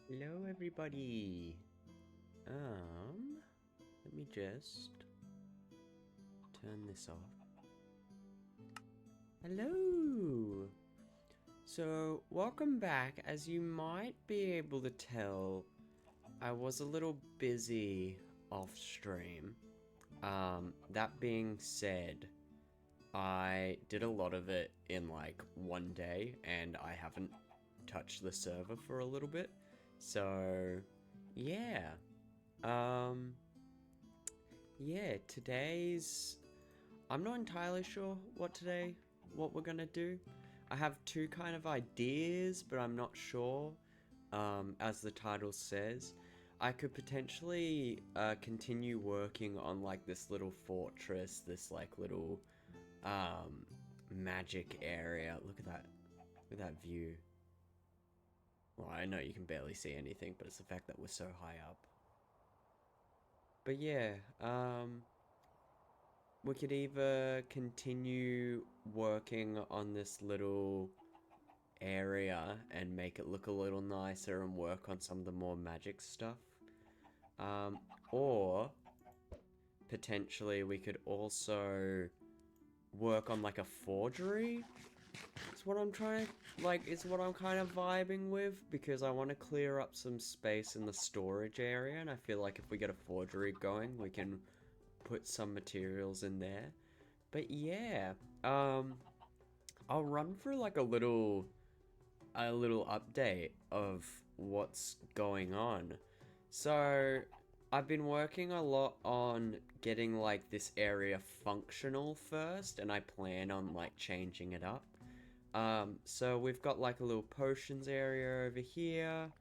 Hello, everybody. Let me just turn this off. Hello. So, welcome back. As you might be able to tell, I was a little busy off stream. That being said, I did a lot of it in like one day, and I haven't touched the server for a little bit. So, yeah. Um, Yeah, today's... I'm not entirely sure what we're gonna do. I have two kind of ideas, but I'm not sure. As the title says, I could potentially continue working on like this little fortress, this like little um, magic area. Look at that view. Well, I know you can barely see anything, but it's the fact that we're so high up. But yeah, we could either continue working on this little area and make it look a little nicer and work on some of the more magic stuff. Um, or potentially we could also work on like a forgery. It's what I'm trying, like, it's what I'm kind of vibing with because I want to clear up some space in the storage area, and I feel like if we get a forgery going, we can put some materials in there. But yeah, um, I'll run through like a little update of what's going on. So, I've been working a lot on getting like this area functional first, and I plan on like changing it up. So we've got like a little potions area over here.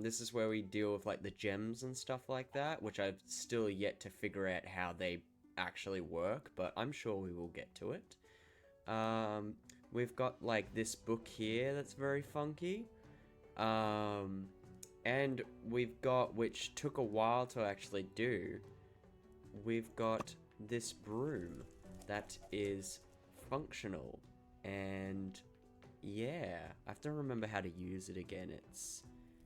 This is where we deal with like the gems and stuff like that, which I've still yet to figure out how they actually work, but I'm sure we will get to it. Um, we've got like this book here that's very funky. Um, and we've got, which took a while to actually do, we've got this broom that is functional. And yeah, I have to remember how to use it again. It's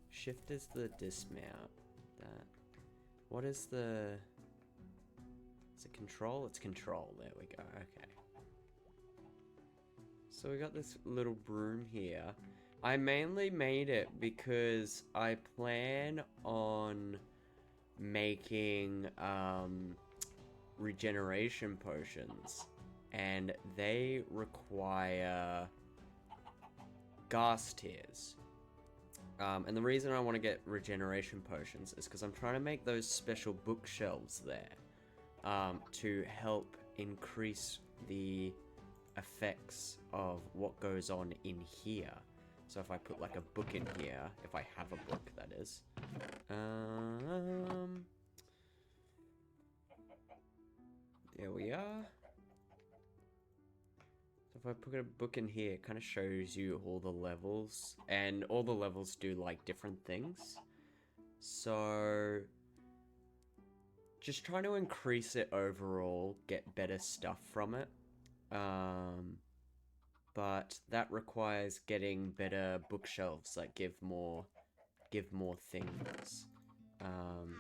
shift is the dismount. That. What is the... Is it control? It's control. There we go. Okay. So we got this little broom here. I mainly made it because I plan on making regeneration potions, and they require ghast tears. And the reason I want to get regeneration potions is because I'm trying to make those special bookshelves there to help increase the effects of what goes on in here. So if I put like a book in here, if I have a book, that is. Um, there we are. So if I put a book in here, it kind of shows you all the levels, and all the levels do like different things. So just trying to increase it overall, get better stuff from it. Um, but that requires getting better bookshelves that give more things. Um,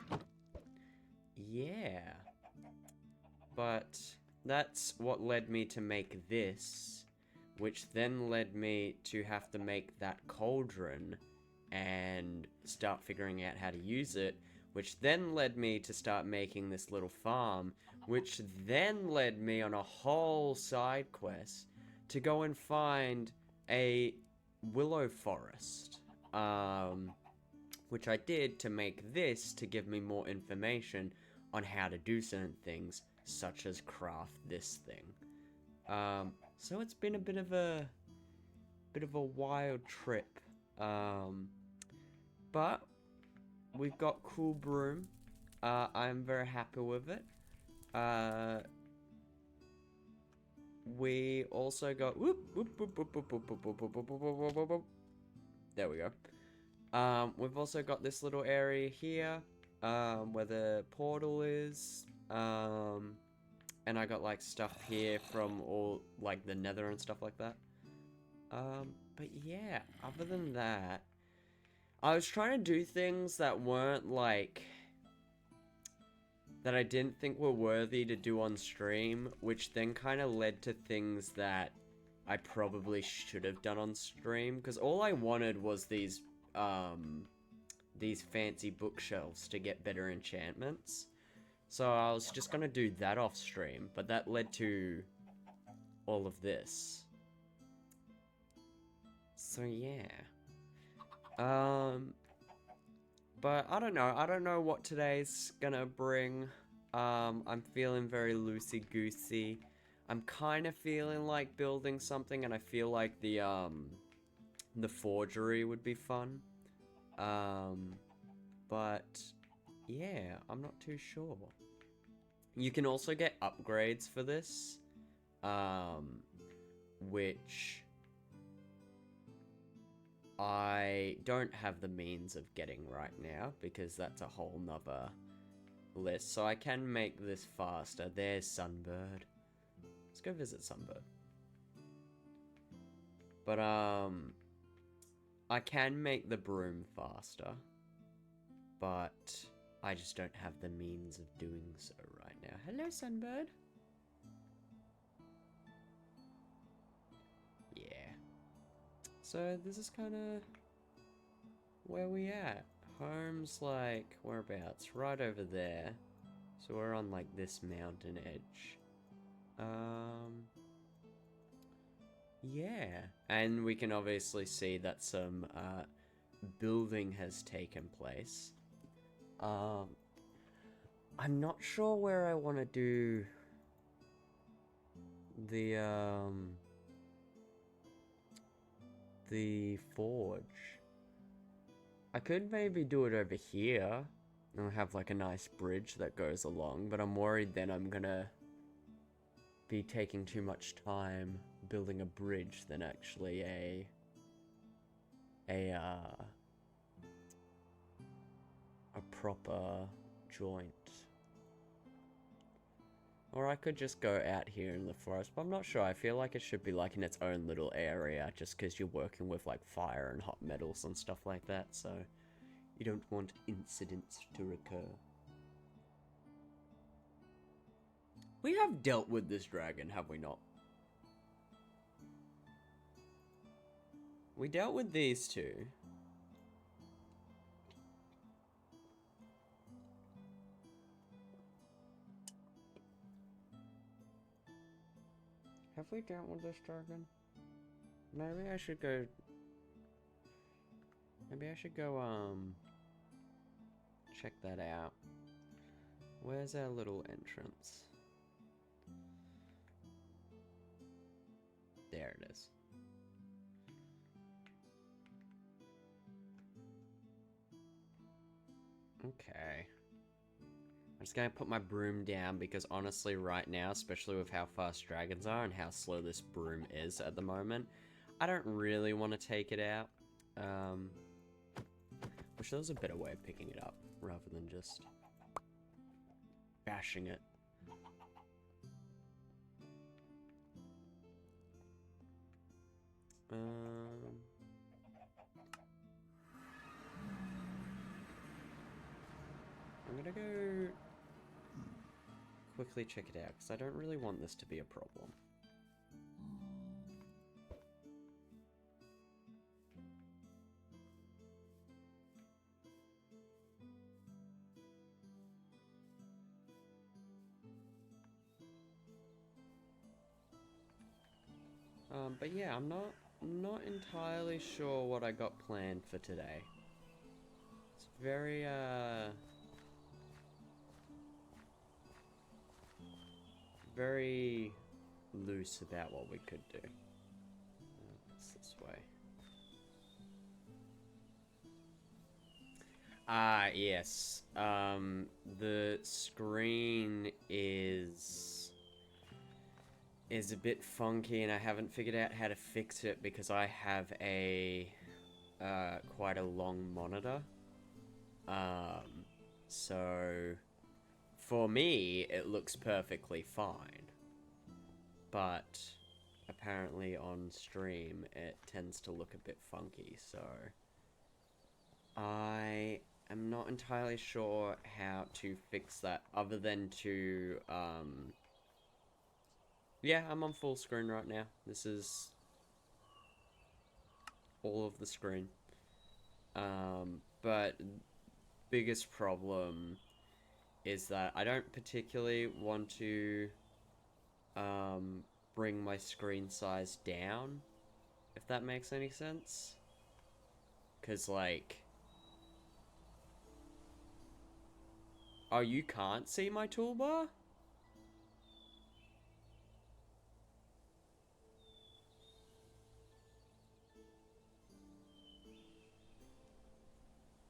yeah. But that's what led me to make this, which then led me to have to make that cauldron and start figuring out how to use it, which then led me to start making this little farm, which then led me on a whole side quest to go and find a willow forest. Which I did to make this to give me more information on how to do certain things, such as craft this thing. So it's been a bit of a wild trip. But we've got cool broom. I'm very happy with it. Uh, we also got there we go. We've also got this little area here, where the portal is. And I got like stuff here from all like the nether and stuff like that. But yeah, other than that, I was trying to do things that weren't like that I didn't think were worthy to do on stream, which then kind of led to things that I probably should have done on stream, because all I wanted was these fancy bookshelves to get better enchantments. So I was just gonna do that off stream, but that led to all of this. So yeah. But I don't know. I don't know what today's gonna bring. I'm feeling very loosey-goosey. I'm kind of feeling like building something, and I feel like the forgery would be fun. But yeah, I'm not too sure. You can also get upgrades for this, which I don't have the means of getting right now, because that's a whole nother list. So I can make this faster. There's Sunbird. Let's go visit Sunbird. But, I can make the broom faster, but I just don't have the means of doing so right now. Hello, Sunbird. Yeah. So this is kind of where we at. Home's like, whereabouts? Right over there. So we're on like this mountain edge. Yeah. And we can obviously see that some building has taken place. I'm not sure where I want to do the forge. I could maybe do it over here and have like a nice bridge that goes along, but I'm worried then I'm gonna be taking too much time building a bridge than actually a proper joint. Or I could just go out here in the forest, but I'm not sure. I feel like it should be like in its own little area, just because you're working with like fire and hot metals and stuff like that, so you don't want incidents to recur. We have dealt with this dragon, have we not? We dealt with these two. Have we dealt with this dragon? Maybe I should go... check that out. Where's our little entrance? There it is. Okay. I'm just gonna put my broom down because honestly right now, especially with how fast dragons are and how slow this broom is at the moment, I don't really want to take it out. Wish there was a better way of picking it up rather than just bashing it. I'm gonna go quickly check it out because I don't really want this to be a problem. But yeah, I'm not entirely sure what I got planned for today. It's very loose about what we could do. It's this way. Yes. The screen is a bit funky and I haven't figured out how to fix it because I have a quite a long monitor. So for me it looks perfectly fine. But apparently on stream it tends to look a bit funky, so I am not entirely sure how to fix that other than to, yeah, I'm on full screen right now. This is all of the screen. But biggest problem is that I don't particularly want to, bring my screen size down, if that makes any sense. Because, like... Oh, you can't see my toolbar?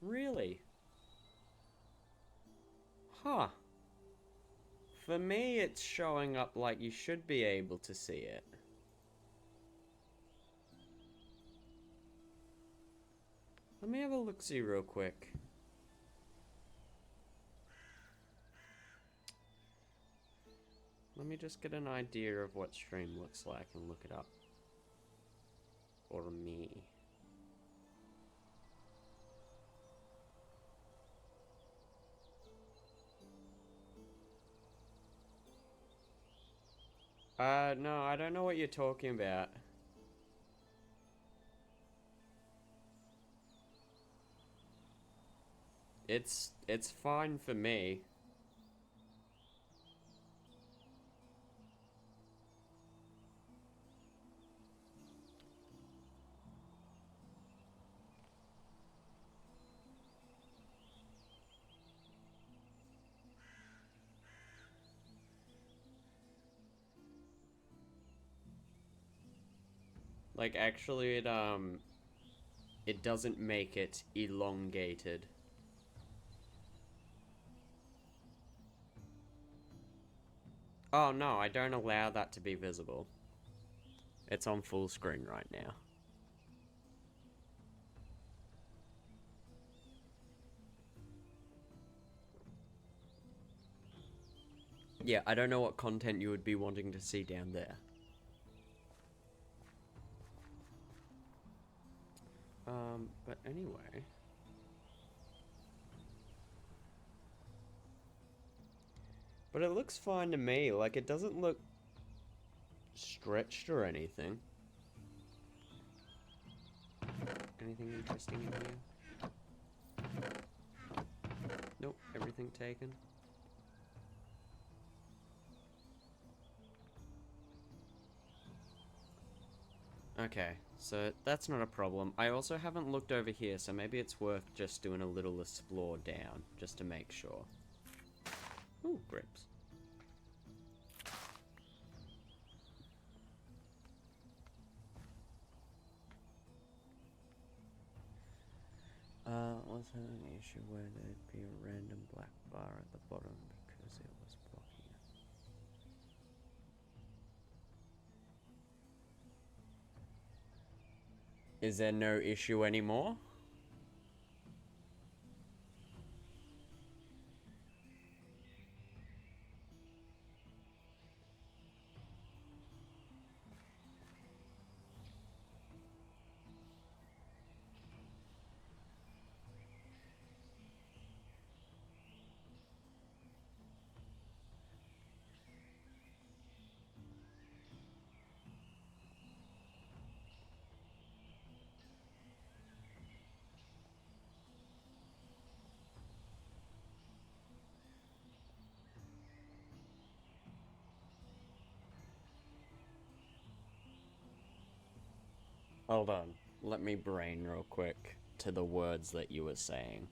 Really? Huh. For me, it's showing up like you should be able to see it. Let me have a look-see real quick. Let me just get an idea of what stream looks like and look it up. For me. No, I don't know what you're talking about. It's fine for me. Like, actually, it doesn't make it elongated. Oh, no, I don't allow that to be visible. It's on full screen right now. Yeah, I don't know what content you would be wanting to see down there. But anyway... But it looks fine to me, like it doesn't look stretched or anything. Anything interesting in here? Nope, everything taken. Okay, so that's not a problem. I also haven't looked over here, so maybe it's worth just doing a little explore down, just to make sure. Ooh, grapes. Was there an issue where there'd be a random black bar at the bottom because it was blocking it? Is there no issue anymore? Hold on. Let me brain real quick to the words that you were saying.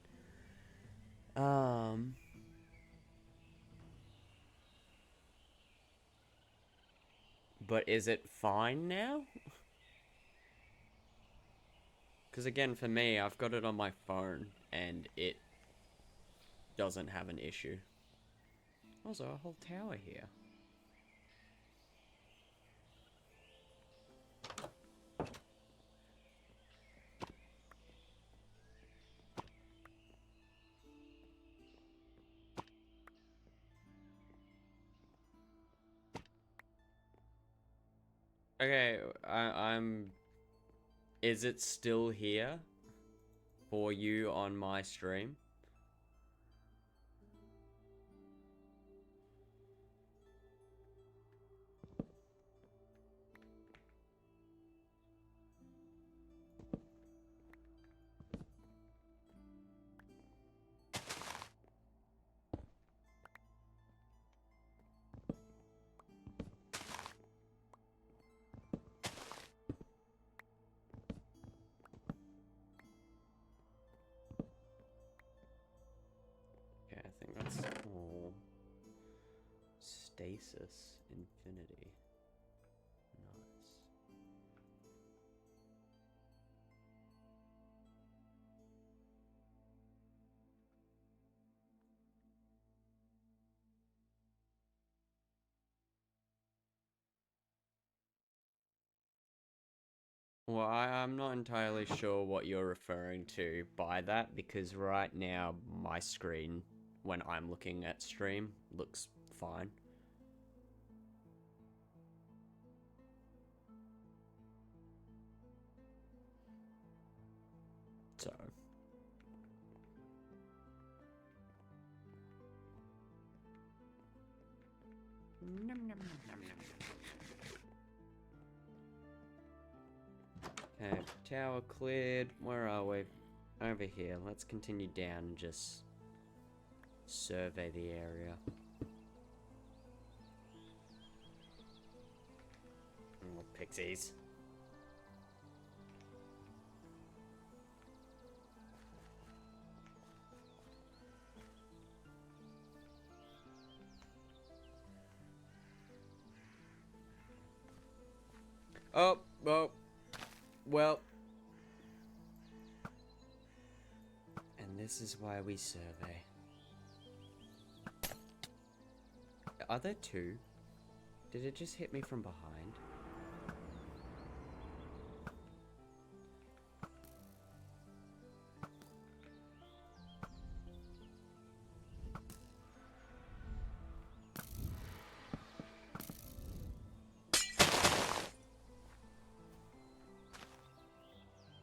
But is it fine now? Because again, for me, I've got it on my phone, and it doesn't have an issue. Also, a whole tower here. Okay, I'm... Is it still here? for you on my stream. Okay, I think that's all. Stasis Infinity. Nice. Well, I'm not entirely sure what you're referring to by that, because right now my screen, when I'm looking at stream, looks fine. So. Okay, tower cleared. Where are we? Over here. Let's continue down and just survey the area. More pixies. Oh, well. And this is why we survey. Are there two? Did it just hit me from behind?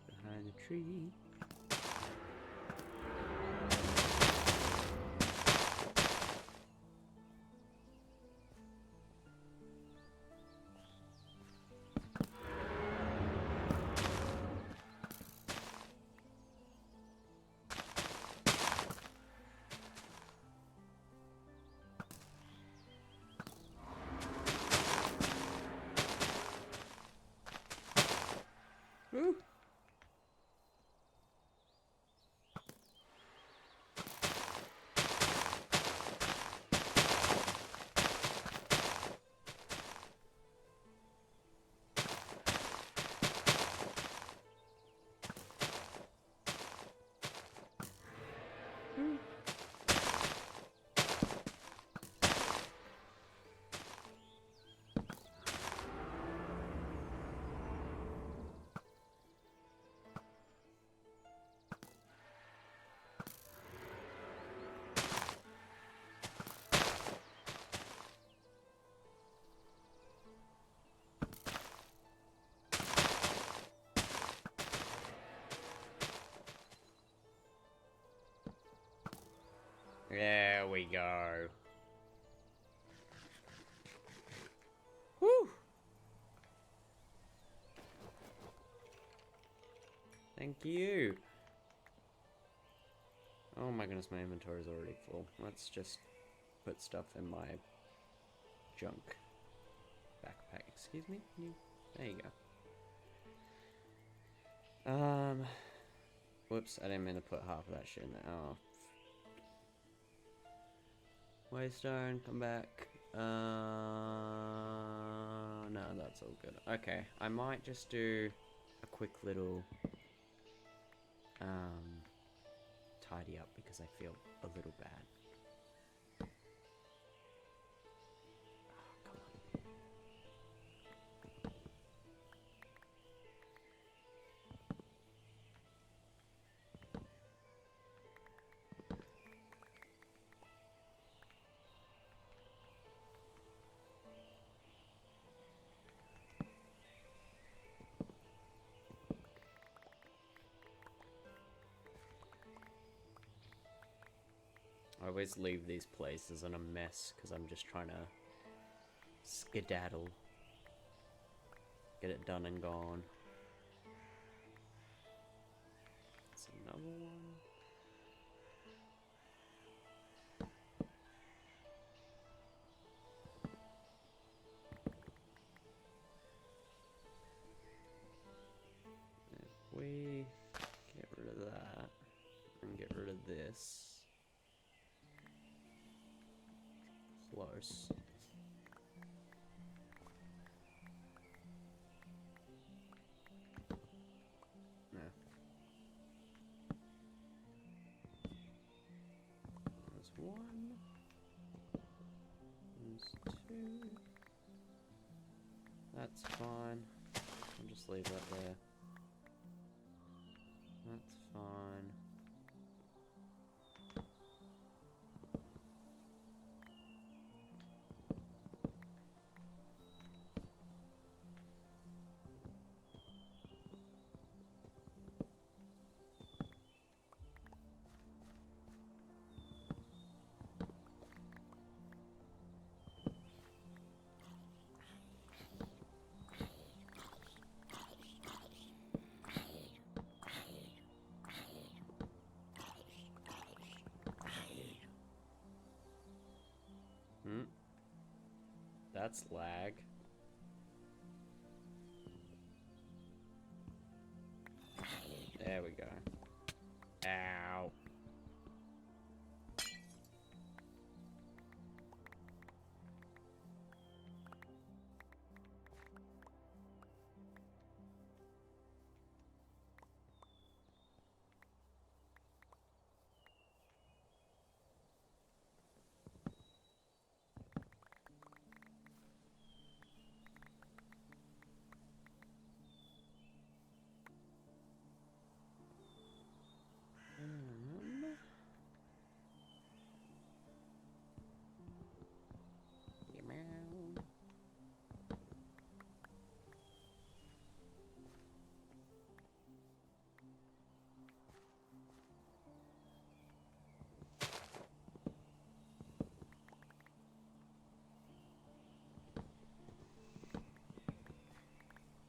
Behind the tree. Woo! There we go. Woo! Thank you. Oh my goodness, my inventory is already full. Let's just put stuff in my junk backpack. Excuse me? There you go. Whoops, I didn't mean to put half of that shit in there. Oh. Waystone, come back. No, that's all good. Okay, I might just do a quick little tidy up because I feel a little bad. I always leave these places in a mess because I'm just trying to skedaddle. Get it done and gone. That's another one. If we get rid of that and get rid of this. Close. No. There's one. There's two. That's fine. I'll just leave that there. That's fine. That's lag. There we go. Ow.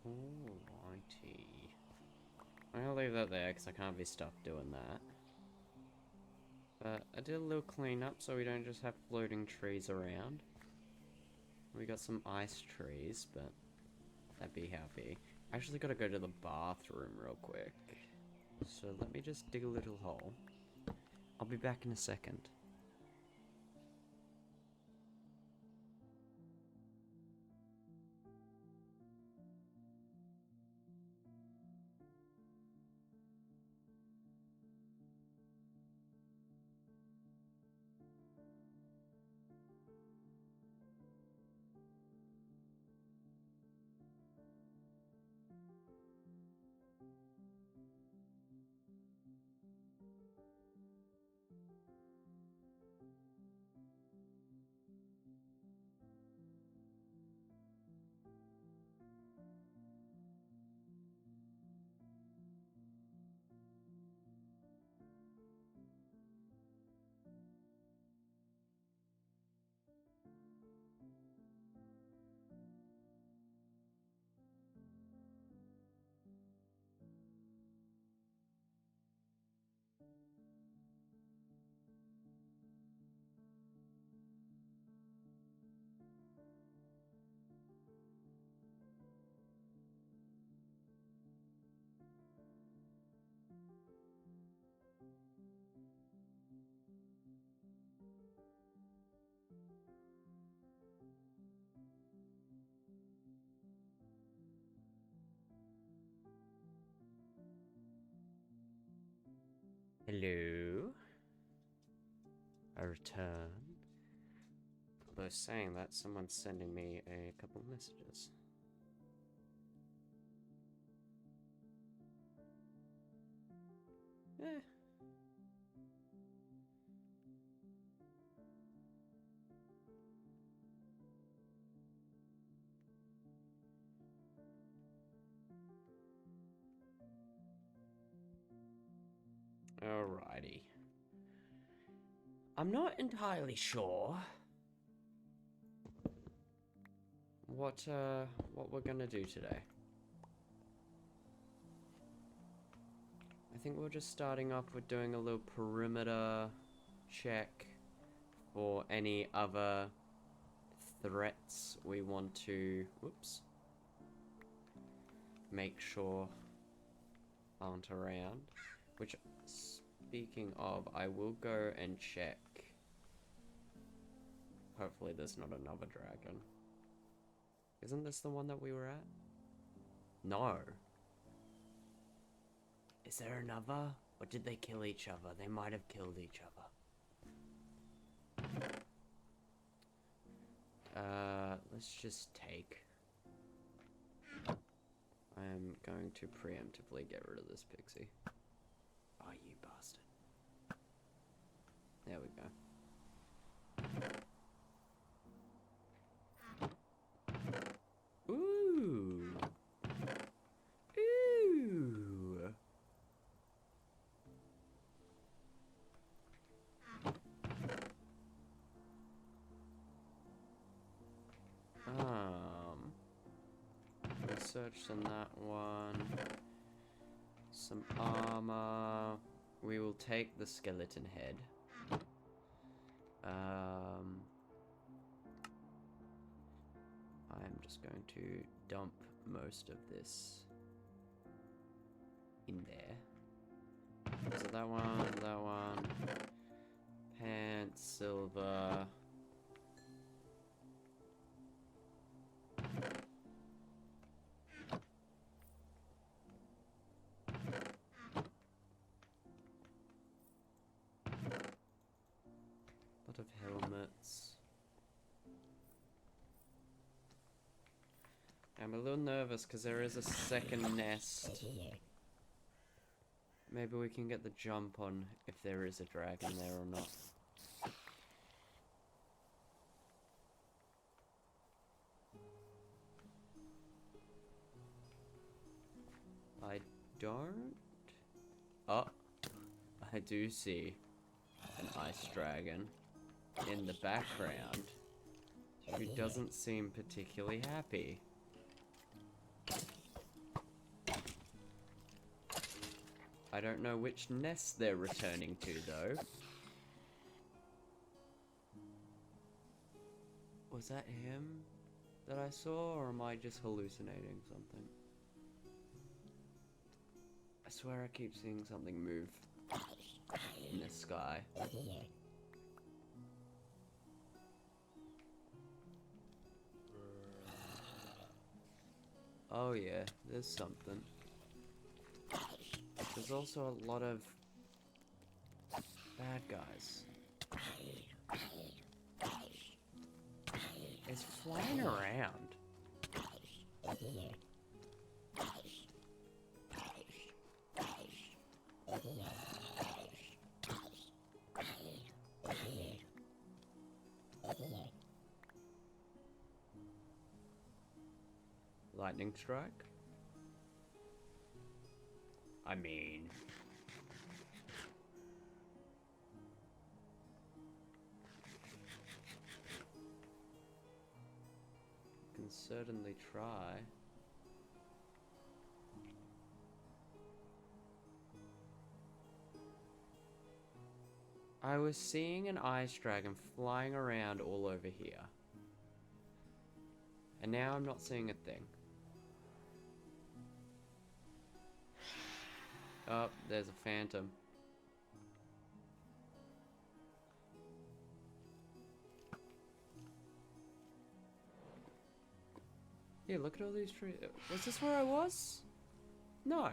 Alrighty. I'm gonna leave that there because I can't be stuck doing that. But I did a little cleanup so we don't just have floating trees around. We got some ice trees, but that'd be happy. I actually gotta go to the bathroom real quick. So let me just dig a little hole. I'll be back in a second. Hello? I return. Although saying that, someone's sending me a couple messages. Eh. Alrighty. I'm not entirely sure what we're gonna do today. I think we're just starting off with doing a little perimeter check for any other threats we want to, whoops, make sure aren't around. Which, speaking of, I will go and check. Hopefully there's not another dragon. Isn't this the one that we were at? No. Is there another? Or did they kill each other? They might have killed each other. Let's just take. I am going to preemptively get rid of this pixie. Oh, you bastard. There we go. Ooh. Ooh. Research on that one. Some armor. We will take the skeleton head. I'm just going to dump most of this in there. So that one. Pants, silver. Lot of helmets. I'm a little nervous because there is a second nest. Maybe we can get the jump on if there is a dragon there or not. I don't. Oh, I do see an ice dragon in the background who doesn't seem particularly happy. I don't know which nest they're returning to, though. Was that him that I saw, or am I just hallucinating something? I swear I keep seeing something move in the sky. Oh yeah, there's something. There's also a lot of bad guys. It's flying around. Lightning strike? I mean... can certainly try. I was seeing an ice dragon flying around all over here. And now I'm not seeing a thing. Oh, there's a phantom. Yeah, look at all these trees. Was this where I was? No.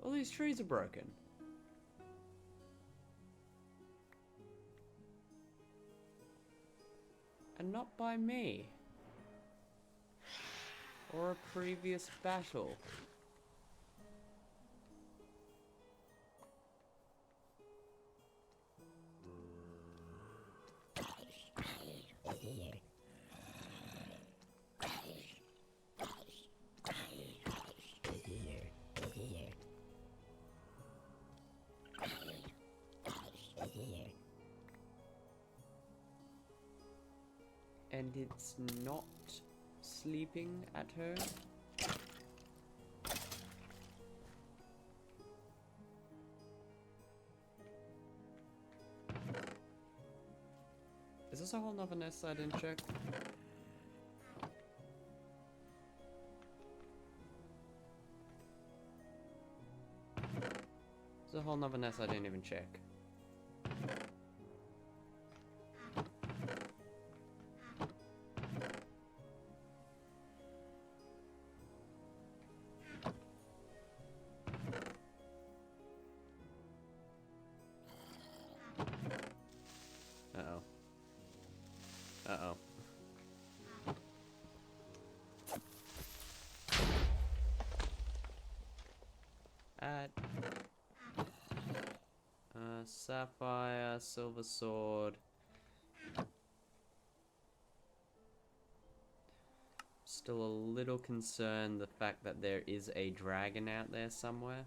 All these trees are broken. And not by me. Or a previous battle. and it's not sleeping at her. Is this a whole nother nest I didn't check? There's a whole nother nest I didn't even check. Uh-oh. Uh-oh. Sapphire, silver sword. Still a little concerned the fact that there is a dragon out there somewhere.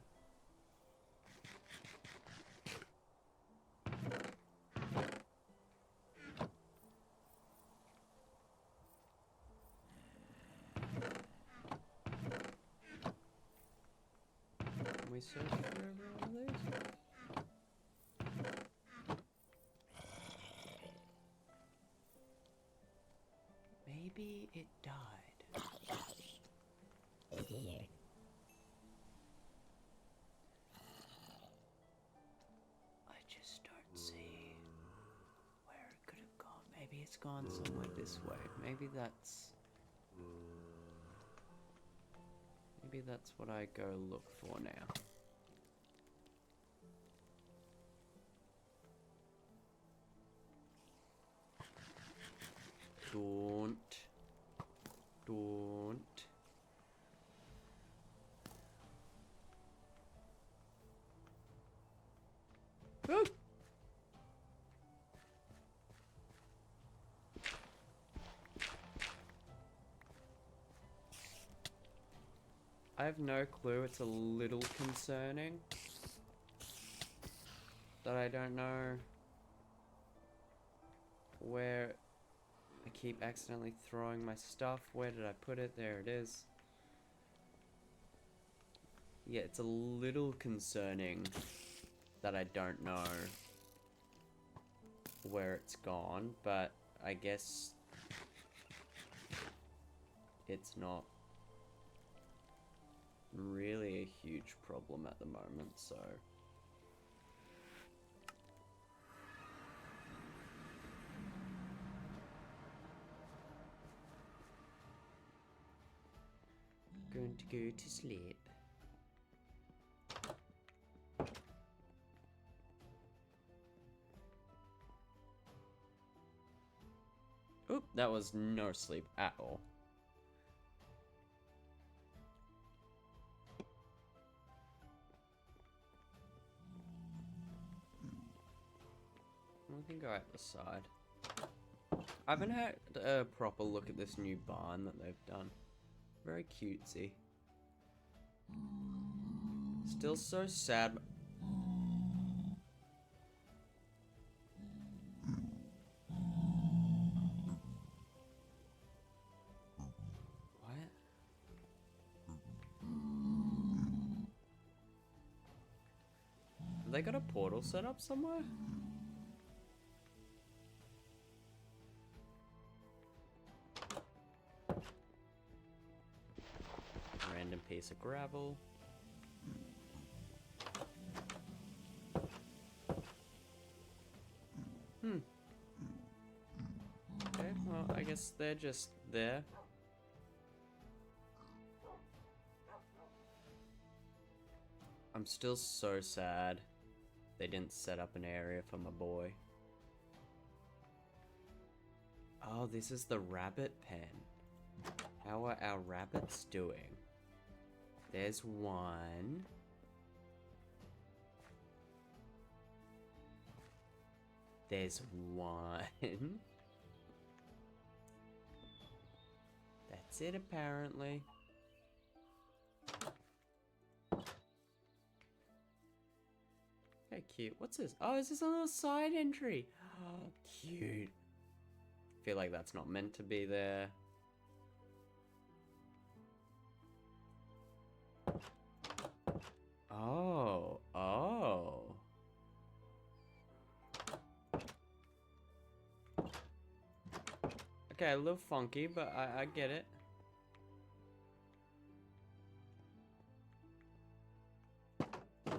Can we search for every one of these? Maybe it died. I just don't see where it could have gone. Maybe it's gone somewhere this way. Maybe that's what I go look for now. Don't. Oh! I have no clue. It's a little concerning that I don't know where I keep accidentally throwing my stuff. Where did I put it? There it is. Yeah, it's a little concerning that I don't know where it's gone, but I guess it's not really a huge problem at the moment, so going to go to sleep. Oop, that was no sleep at all. We can go out the side. I haven't had a proper look at this new barn that they've done. Very cutesy. Still so sad. What? Have they got a portal set up somewhere? Random piece of gravel. Okay, well, I guess they're just there. I'm still so sad they didn't set up an area for my boy. Oh, this is the rabbit pen. How are our rabbits doing? There's one. There's one. That's it, apparently. Hey, cute. What's this? Oh, is this a little side entry? Oh, cute. feel like that's not meant to be there. Oh, oh. Okay, a little funky, but I get it.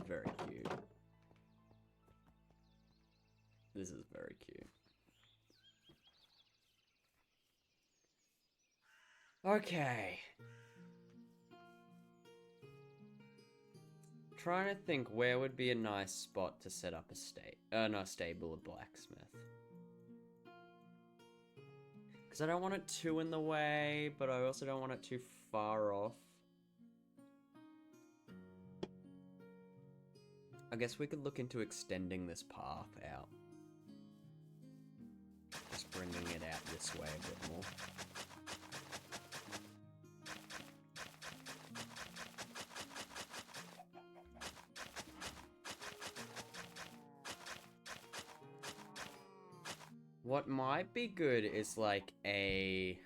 Very cute. This is very cute. Okay. Trying to think where would be a nice spot to set up a stable of blacksmith. Because I don't want it too in the way, but I also don't want it too far off. I guess we could look into extending this path out. Just bringing it out this way a bit more. What might be good is like a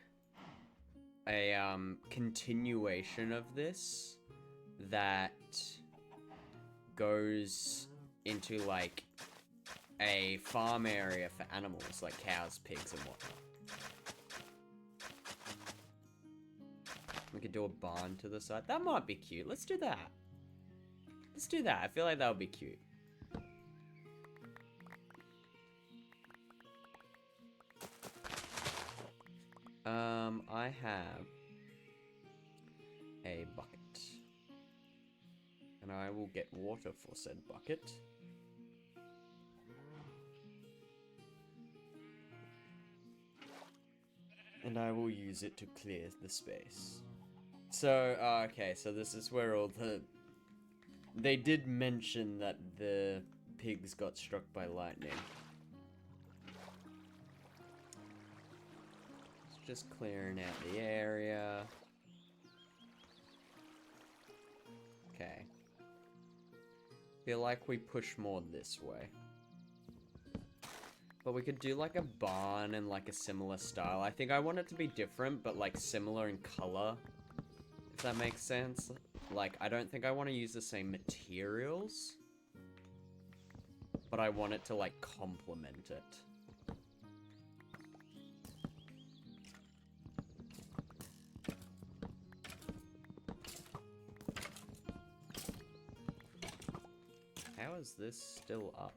continuation of this that goes into like a farm area for animals like cows, pigs, and whatnot. We could do a barn to the side. That might be cute. Let's do that. Let's do that. I feel like that would be cute. I have a bucket. And I will get water for said bucket. And I will use it to clear the space. So, okay, so this is where all the... They did mention that the pigs got struck by lightning. Just clearing out the area. Okay. Feel like we push more this way. But we could do like a barn and like a similar style. I think I want it to be different, but like similar in color. If that makes sense. Like, I don't think I want to use the same materials. But I want it to like complement it. How is this still up?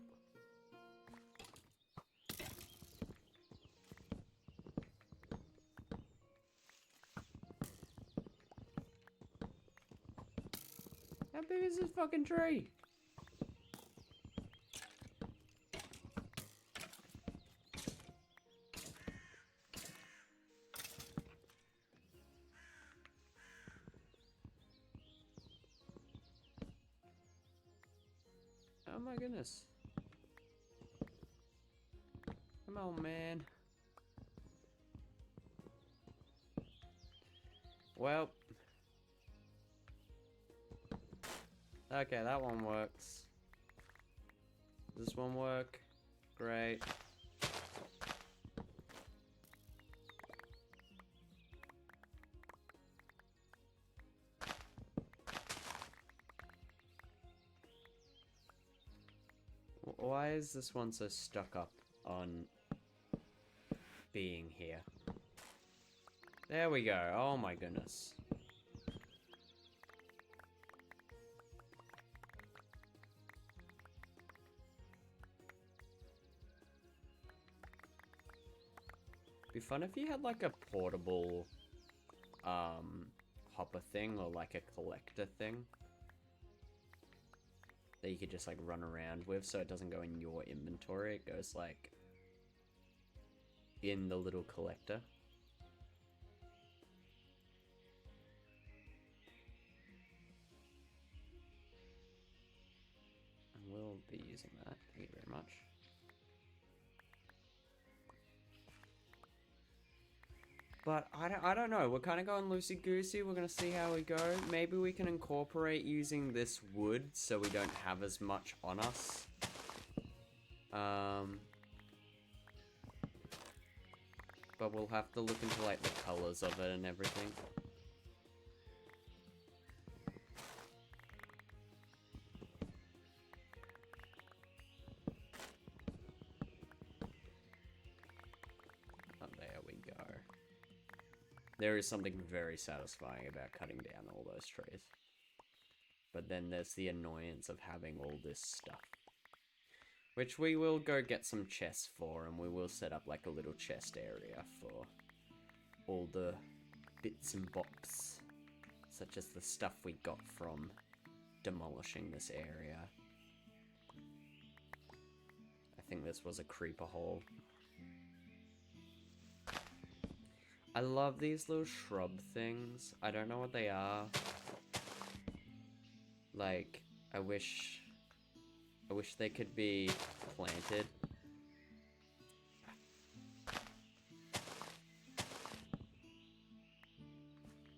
How big is this fucking tree? Oh my goodness. Come on, man. Well. Okay, that one works. Does this one work? Great. Why is this one so stuck up on being here? There we go. Oh my goodness. Be fun if you had like a portable hopper thing or like a collector thing that you could just like run around with so it doesn't go in your inventory, it goes like in the little collector. And we'll be using that. Thank you very much. But I don't know. We're kind of going loosey-goosey. We're going to see how we go. Maybe we can incorporate using this wood so we don't have as much on us. but we'll have to look into like the colors of it and everything. Oh, there we go. There is something very satisfying about cutting down all those trees. But then there's the annoyance of having all this stuff. Which we will go get some chests for, and we will set up like a little chest area for all the bits and bops. Such as the stuff we got from demolishing this area. I think this was a creeper hole. I love these little shrub things. I don't know what they are. Like, I wish they could be planted.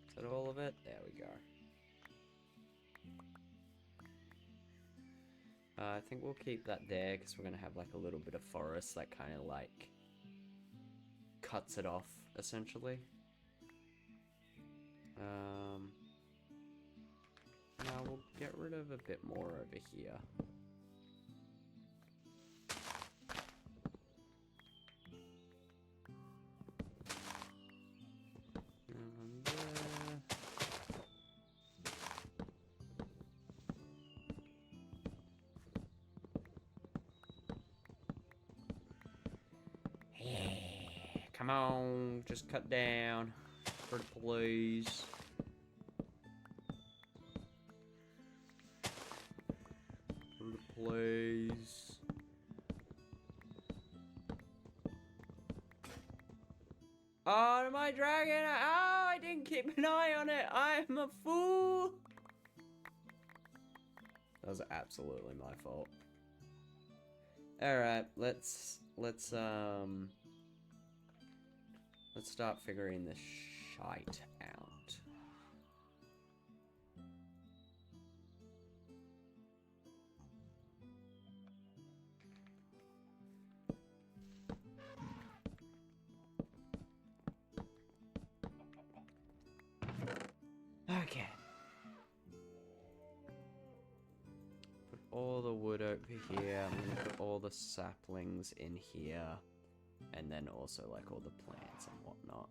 Is that all of it? There we go. I think we'll keep that there because we're going to have like a little bit of forest that kind of like cuts it off, essentially. Now we'll get rid of a bit more over here. And there. Come on, just cut down. Pretty please. Pretty please. Oh, my dragon! Oh, I didn't keep an eye on it. I'm a fool. That was absolutely my fault. All right, let's start figuring this shite out. Okay. Put all the wood over here. I'm gonna put all the saplings in here. And then also like all the plants and whatnot.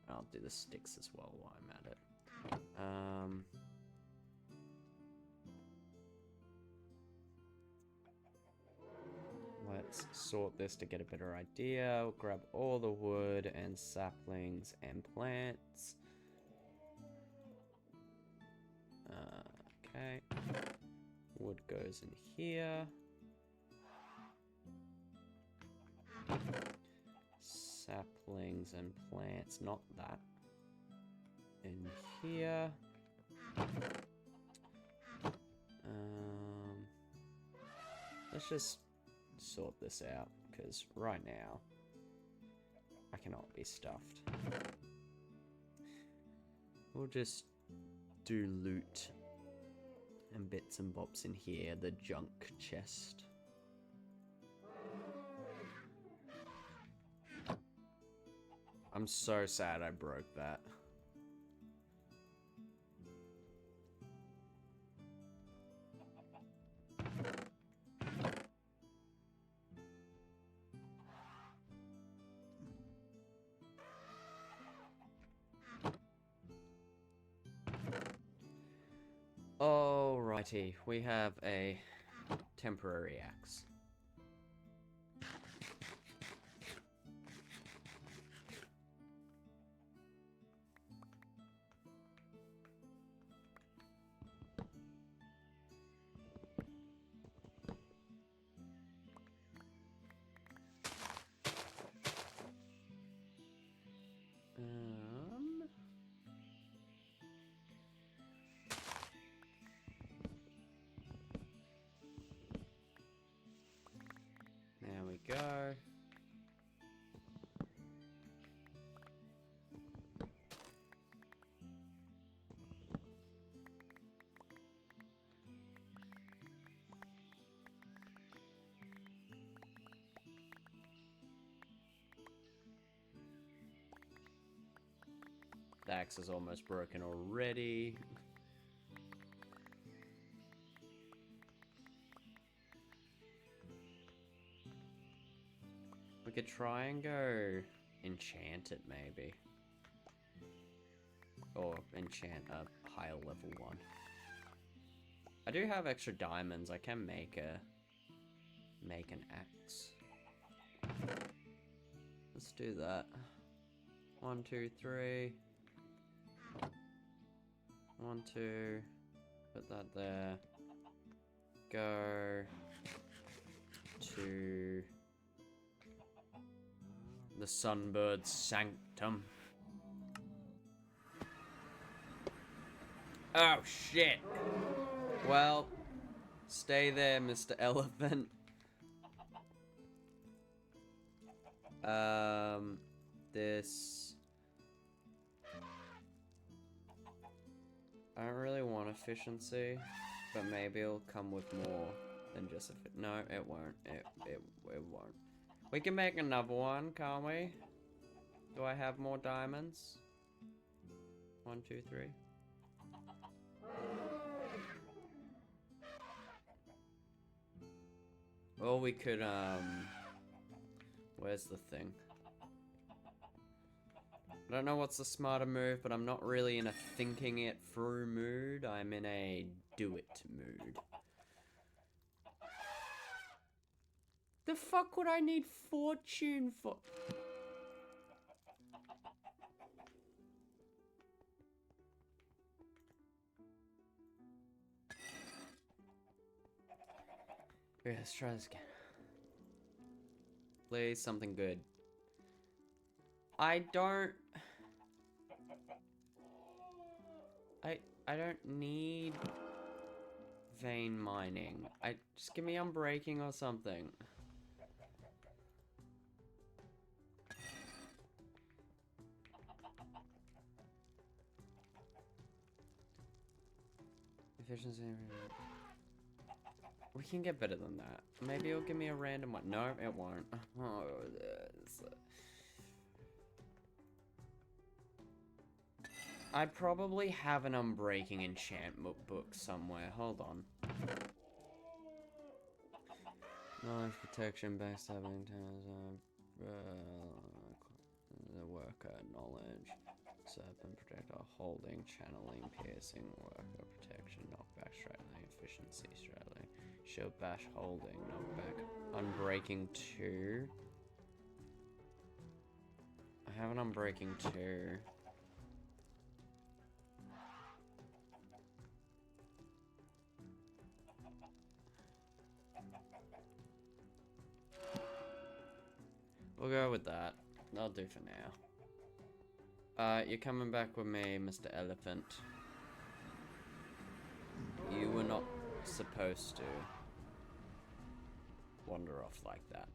And I'll do the sticks as well while I'm at it. Let's sort this to get a better idea. We'll grab all the wood and saplings and plants. Okay. Wood goes in here. Saplings and plants, not that. In here. Let's just sort this out, because right now I cannot be stuffed. We'll just do loot and bits and bobs in here, the junk chest. I'm so sad I broke that. Alrighty, we have a temporary axe. There we go. The axe is almost broken already. We could try and go enchant it, maybe. Or enchant a higher level one. I do have extra diamonds. I can make an axe. Let's do that. 1, 2, 3. 1, 2. Put that there. Go to the Sunbird's Sanctum. Oh shit! Well, stay there, Mr. Elephant. This... I don't really want efficiency, but maybe it'll come with more than just no, it won't. It won't. We can make another one, can't we? Do I have more diamonds? 1, 2, 3. Or we could, where's the thing? I don't know what's the smarter move, but I'm not really in a thinking it through mood. I'm in a do it mood. The fuck would I need fortune for? Okay, let's try this again. Please, something good. I don't need vein mining. Just give me unbreaking or something. Efficiency. We can get better than that. Maybe it'll give me a random one. No, it won't. Oh, I probably have an unbreaking enchantment book somewhere. Hold on. Knowledge protection, backstabbing, the worker, knowledge, serpent protector, holding, channeling, piercing, worker protection, knockback, straddling, efficiency, straddling, shield bash, holding, knockback, unbreaking 2. I have an unbreaking 2. We'll go with that. That'll do for now. You're coming back with me, Mr. Elephant. You were not supposed to wander off like that.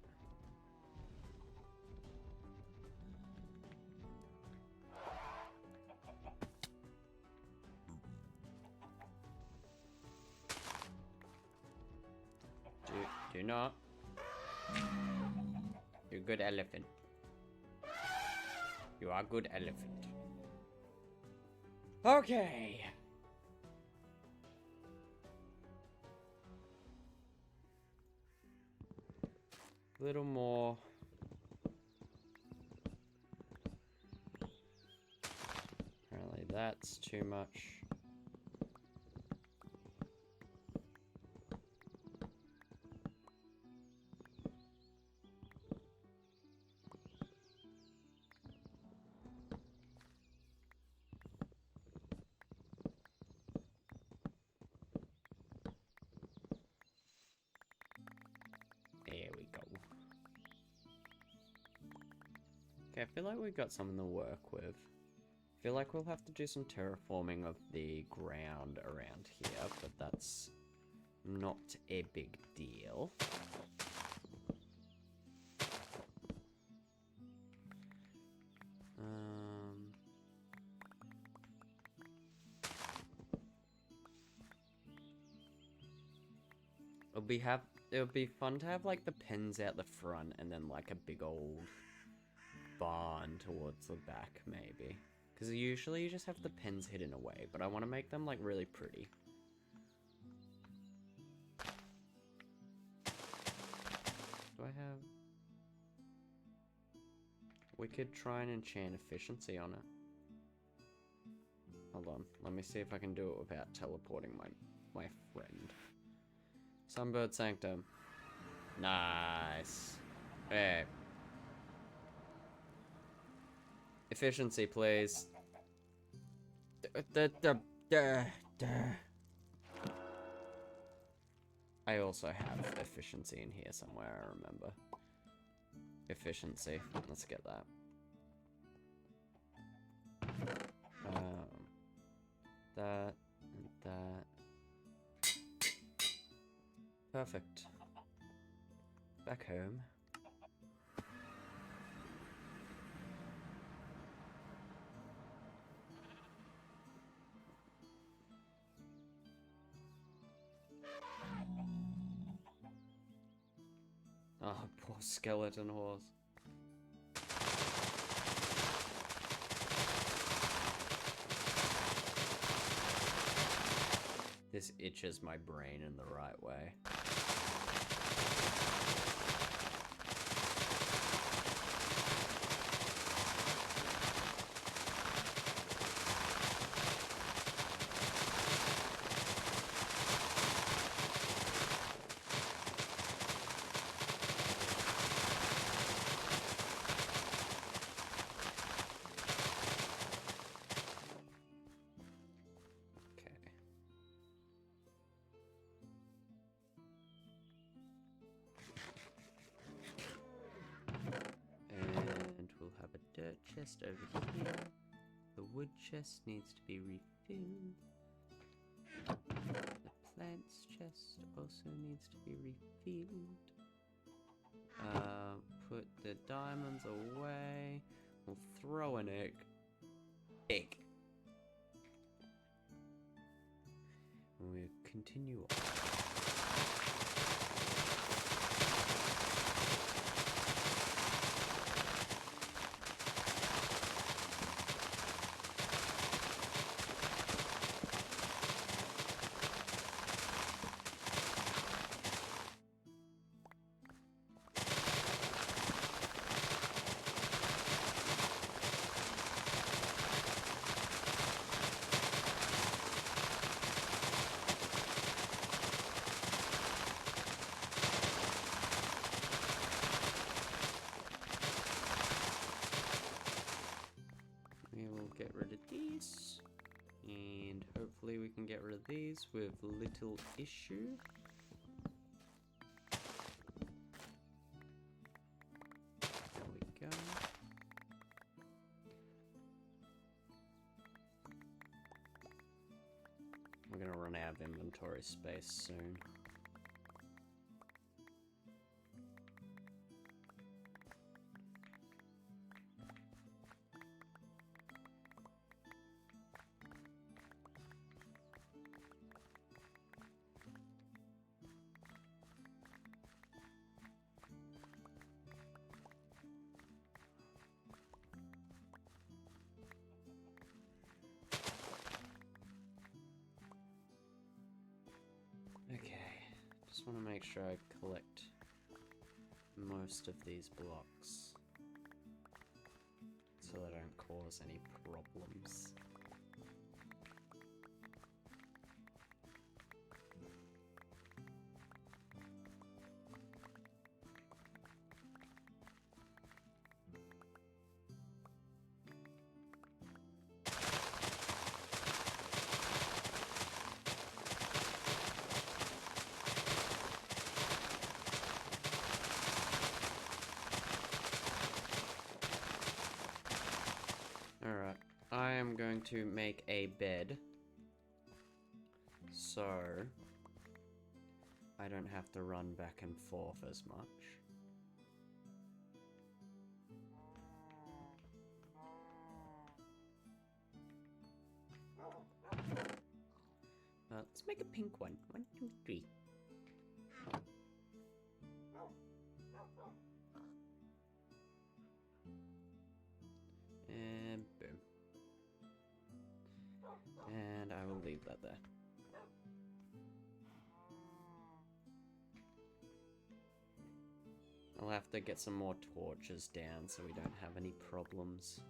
Do not. You're a good elephant. You are a good elephant. Okay. A little more. Apparently that's too much. There we go. Okay, I feel like we've got something to work with. I feel like we'll have to do some terraforming of the ground around here, but that's not a big deal. It'll be fun to have like the pens out the front and then like a big old barn towards the back, maybe. Because usually you just have the pens hidden away, but I want to make them like really pretty. Do I have... We could try and enchant efficiency on it. Hold on, let me see if I can do it without teleporting my friend. Sunbird Sanctum. Nice. Hey. Efficiency, please. I also have efficiency in here somewhere, I remember. Efficiency. Let's get that. That and that. Perfect. Back home. Oh, poor skeleton horse. This itches my brain in the right way. Dirt chest over here. The wood chest needs to be refilled. The plants chest also needs to be refilled. Put the diamonds away. We'll throw an egg. And we'll continue on. Get rid of these, and hopefully we can get rid of these with little issue. There we go. We're gonna run out of inventory space soon. Just want to make sure I collect most of these blocks so I don't cause any problems. Alright, I am going to make a bed so I don't have to run back and forth as much. Let's make a pink one. 1, 2, 3. And boom. that there. I'll have to get some more torches down so we don't have any problems.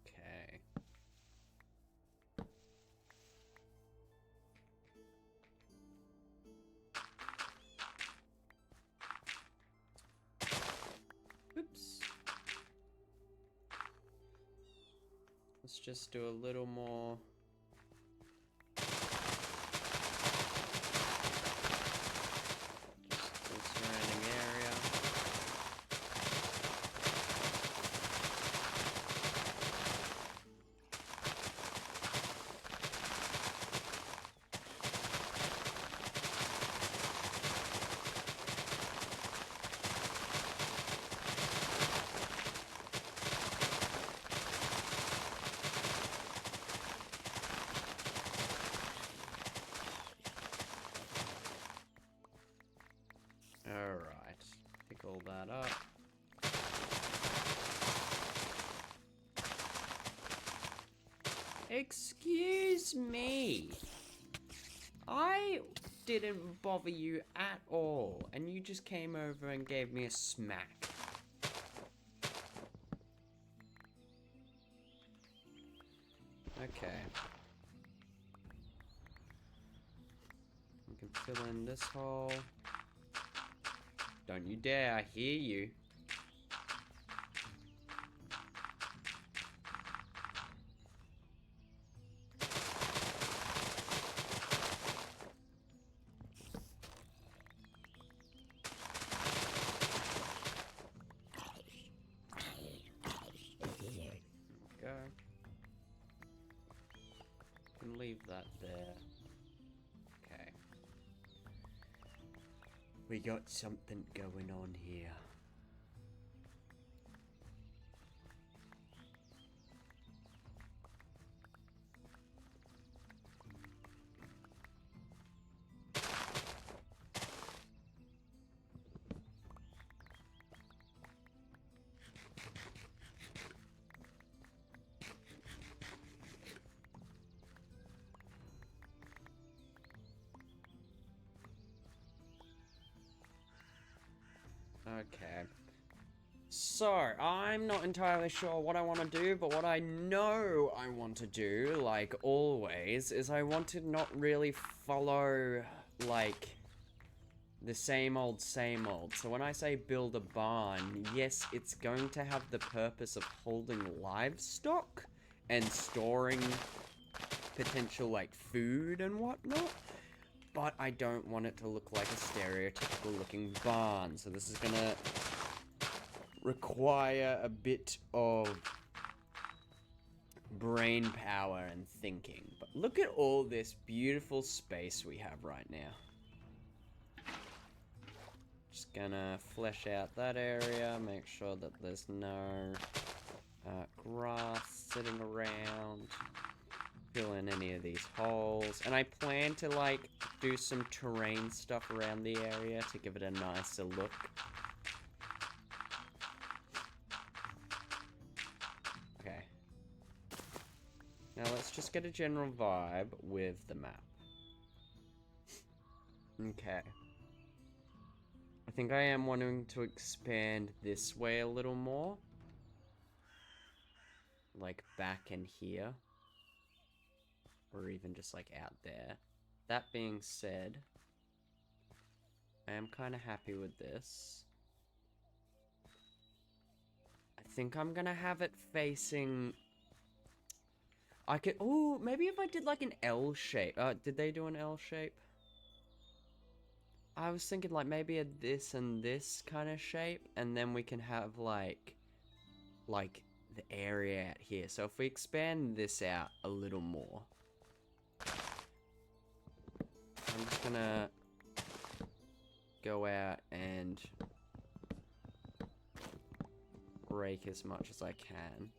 Okay. Oops. Let's just do a little more. Just the surrounding area. Alright, pick all that up. Excuse me. I didn't bother you at all, and you just came over and gave me a smack. Okay. We can fill in this hole. Don't you dare, I hear you. Go. Can leave that there. Okay. We got something going on here. Okay. So, I'm not entirely sure what I want to do, but what I know I want to do, like always, is I want to not really follow, like, the same old, same old. So when I say build a barn, yes, it's going to have the purpose of holding livestock and storing potential, like, food and whatnot. But I don't want it to look like a stereotypical looking barn. So this is gonna require a bit of brain power and thinking. But look at all this beautiful space we have right now. Just gonna flesh out that area, make sure that there's no grass sitting around. Fill in any of these holes. And I plan to, like, do some terrain stuff around the area to give it a nicer look. Okay. Now let's just get a general vibe with the map. Okay. I think I am wanting to expand this way a little more. Like back in here. Or even just like out there. that being said, I am kind of happy with this. I think I'm gonna have it facing... I could... Oh, maybe if I did like an L shape. Did they do an L shape? I was thinking like maybe a this and this kind of shape, and then we can have like the area out here. So if we expand this out a little more, I'm just gonna go out and rake as much as I can.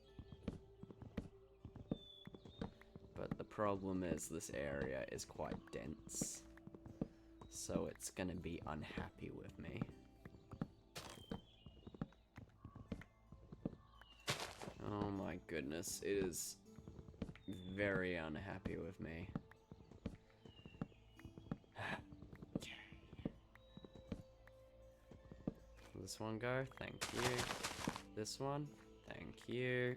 But the problem is this area is quite dense, so it's gonna be unhappy with me. Oh my goodness, it is very unhappy with me. This one go, thank you. This one, thank you.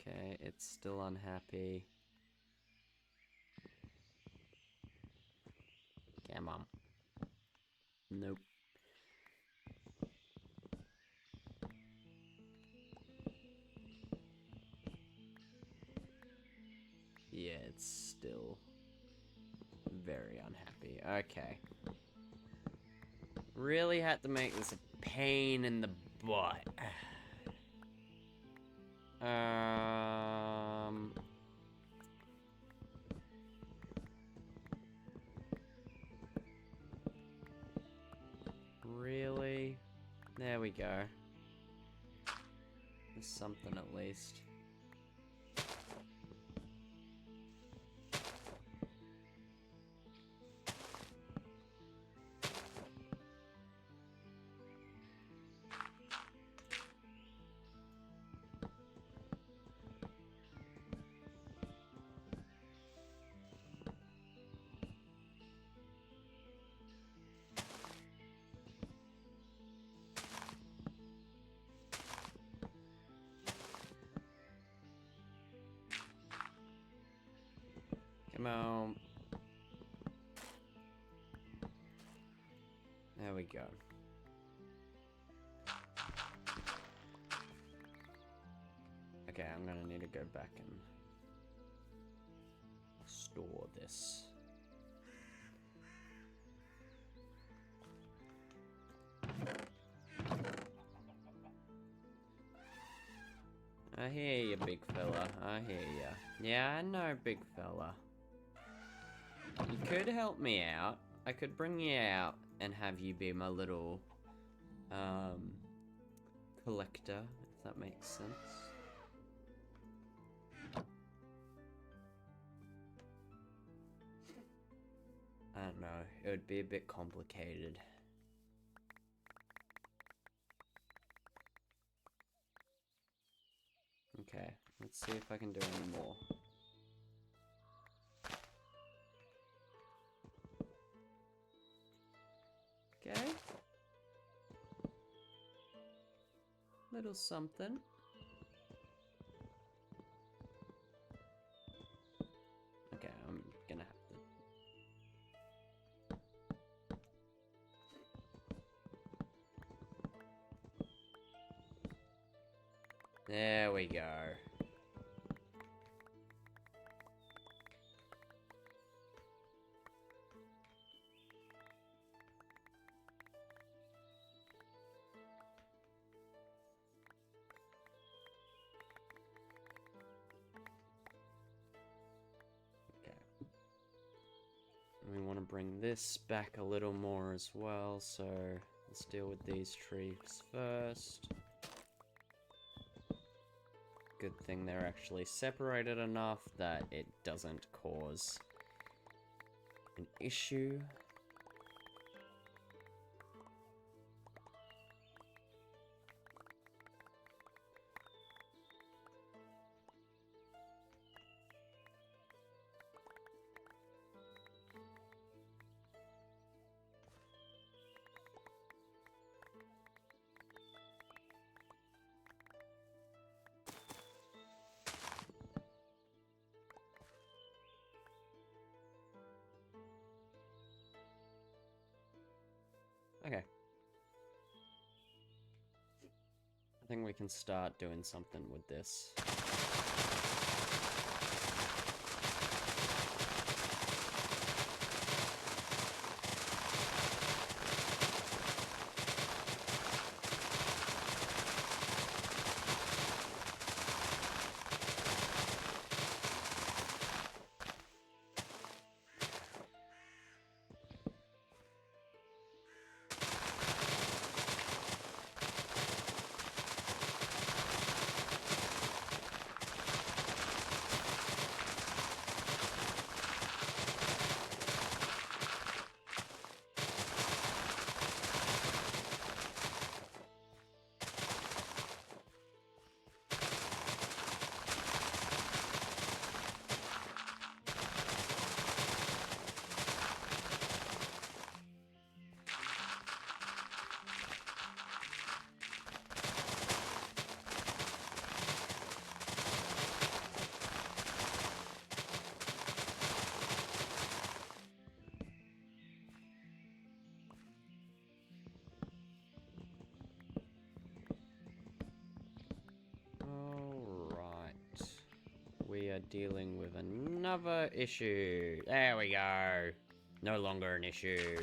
Okay, it's still unhappy. Come on. Nope. Yeah, it's still very unhappy. Okay. Really had to make this a pain in the butt. Really? There we go. There's something at least. Come on. There we go. Okay, I'm gonna need to go back and store this. I hear you, big fella. I hear ya. Yeah, I know, big fella. You could help me out. I could bring you out and have you be my little, collector, if that makes sense. I don't know, it would be a bit complicated. Okay, let's see if I can do any more. Okay. Little something. Okay, I'm gonna have to... There we go. We want to bring this back a little more as well, so let's deal with these trees first. Good thing they're actually separated enough that it doesn't cause an issue. Okay. I think we can start doing something with this. We are dealing with another issue. There we go. No longer an issue.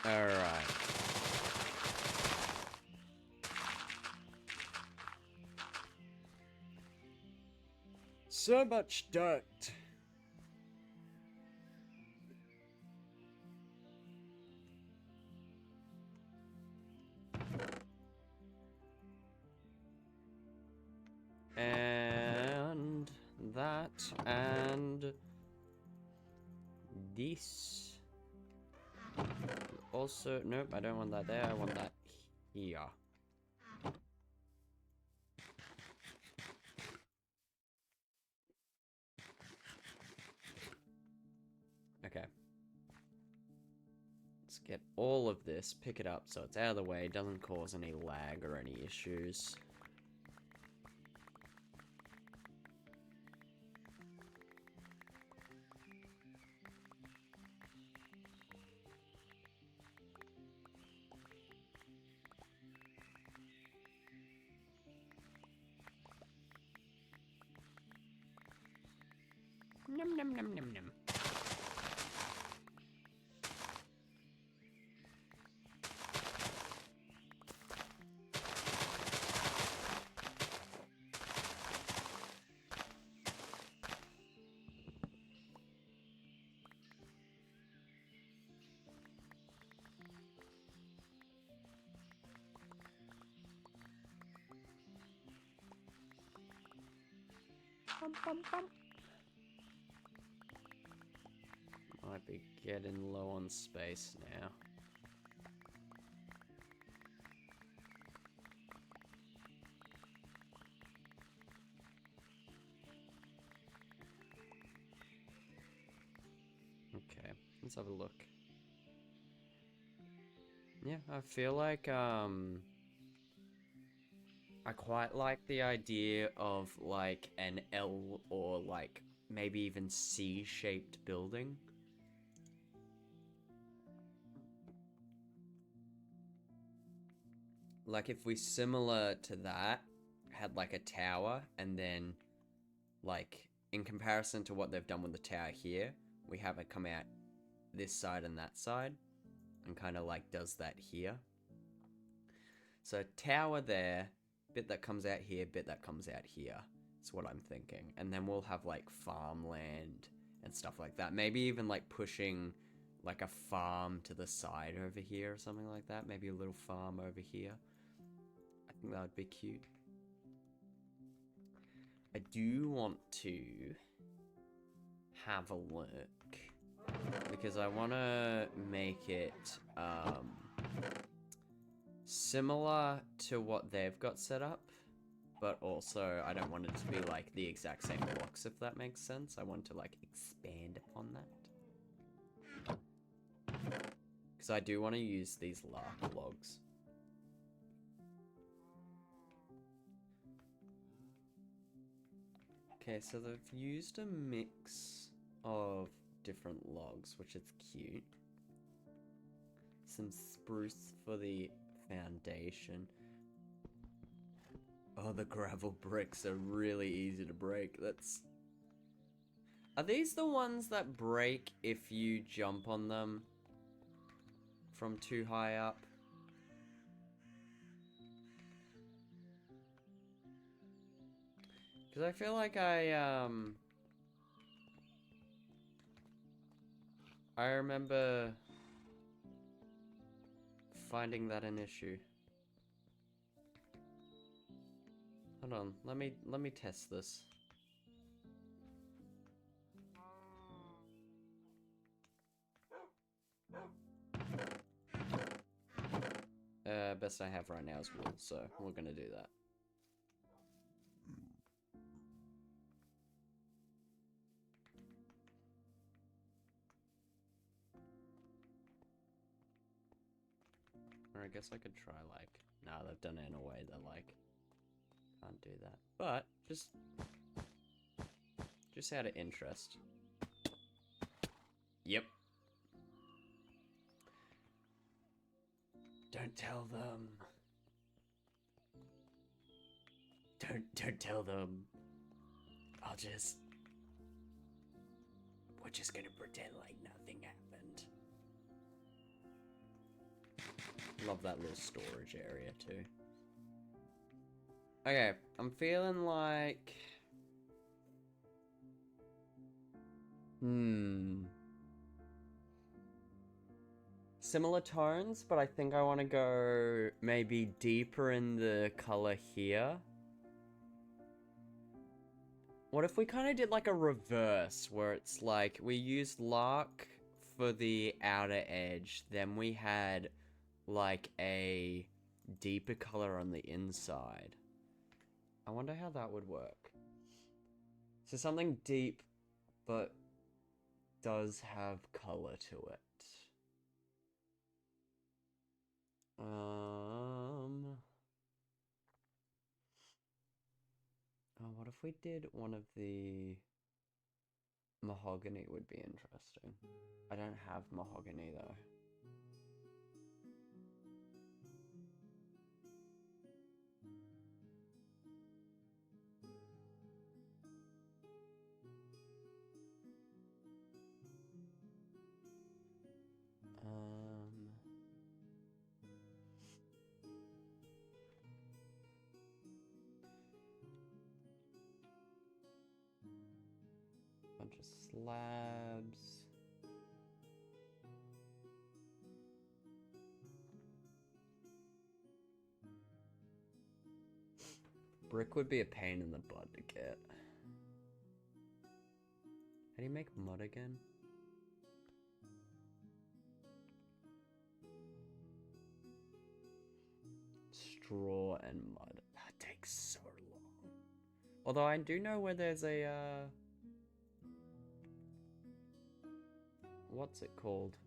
Alright. So much dirt. And that and this. Also, nope, I don't want that there, I want that here. Okay. Let's get all of this, pick it up so it's out of the way, doesn't cause any lag or any issues. Num num num num num. Bum, bum, bum. Might be getting low on space now. Okay, let's have a look. Yeah, I feel like, I quite like the idea of, like, an L or, like, maybe even C-shaped building. Like, if we, similar to that, had, like, a tower, and then, like, in comparison to what they've done with the tower here, we have it come out this side and that side, and kind of, like, does that here. So, tower there, bit that comes out here, bit that comes out here. That's what I'm thinking. And then we'll have, like, farmland and stuff like that. Maybe even, like, pushing, like, a farm to the side over here or something like that. Maybe a little farm over here. I think that would be cute. I do want to have a look, because I want to make it similar to what they've got set up, but also I don't want it to be like the exact same blocks, if that makes sense. I want to like expand upon that, Because I do want to use these lark logs. Okay, so they've used a mix of different logs, which is cute. Some spruce for the foundation. Oh, the gravel bricks are really easy to break. Are these the ones that break if you jump on them from too high up? Because I feel like I remember finding that an issue. Hold on, let me test this. Best I have right now is wool, so we're gonna do that. Or I guess I could try like, nah, they've done it in a way that like, can't do that. But, just out of interest. Yep. Don't tell them. Don't tell them. We're just gonna pretend like nothing happened. Love that little storage area too. Okay, I'm feeling like... Similar tones, but I think I want to go maybe deeper in the color here. What if we kind of did like a reverse, where it's like we used lark for the outer edge, then we had like a deeper color on the inside. I wonder how that would work. So something deep, but does have color to it. Oh, what if we did one of the... Mahogany would be interesting. I don't have mahogany though. Bunch of slabs. Brick would be a pain in the butt to get. How do you make mud again? Straw and mud. That takes so long. Although I do know where there's a, what's it called?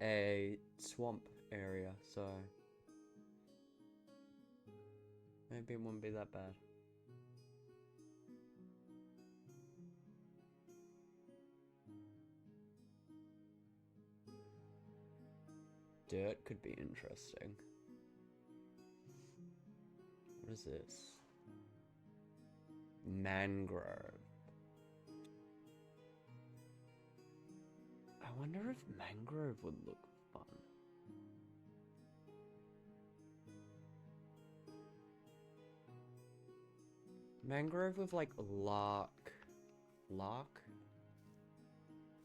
A swamp area, so... maybe it wouldn't be that bad. Dirt could be interesting. What is this? Mangrove. I wonder if mangrove would look fun. Mangrove with like lark?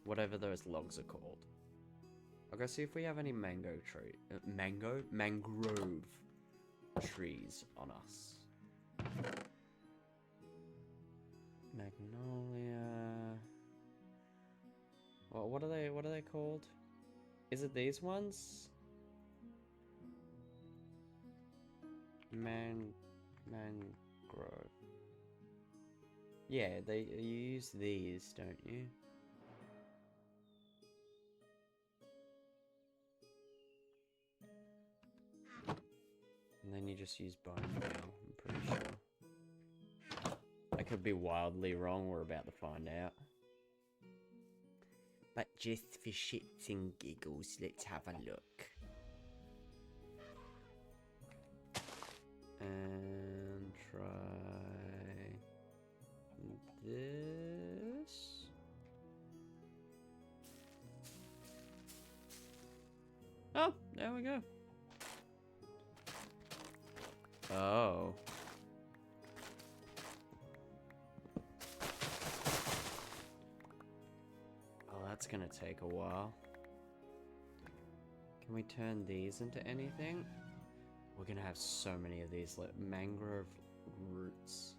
Whatever those logs are called. I'll go see if we have any mango tree. Mangrove trees on us. Magnolia. Well, what are they called? Is it these ones? Mangrove. Yeah, you use these, don't you? you just use bone meal, I'm pretty sure. I could be wildly wrong, we're about to find out. But just for shits and giggles, let's have a look. And try this. Oh, there we go. Oh. Oh, that's gonna take a while. Can we turn these into anything? We're gonna have so many of these, like mangrove roots.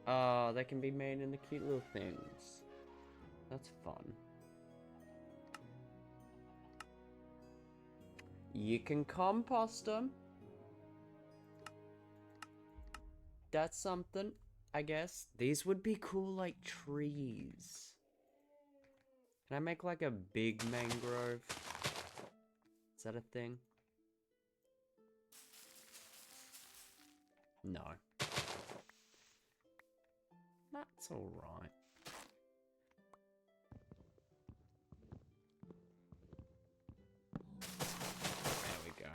Oh, they can be made into cute little things. That's fun. You can compost them. That's something, I guess. These would be cool, like, trees. Can I make, like, a big mangrove? Is that a thing? No. That's alright. There we go.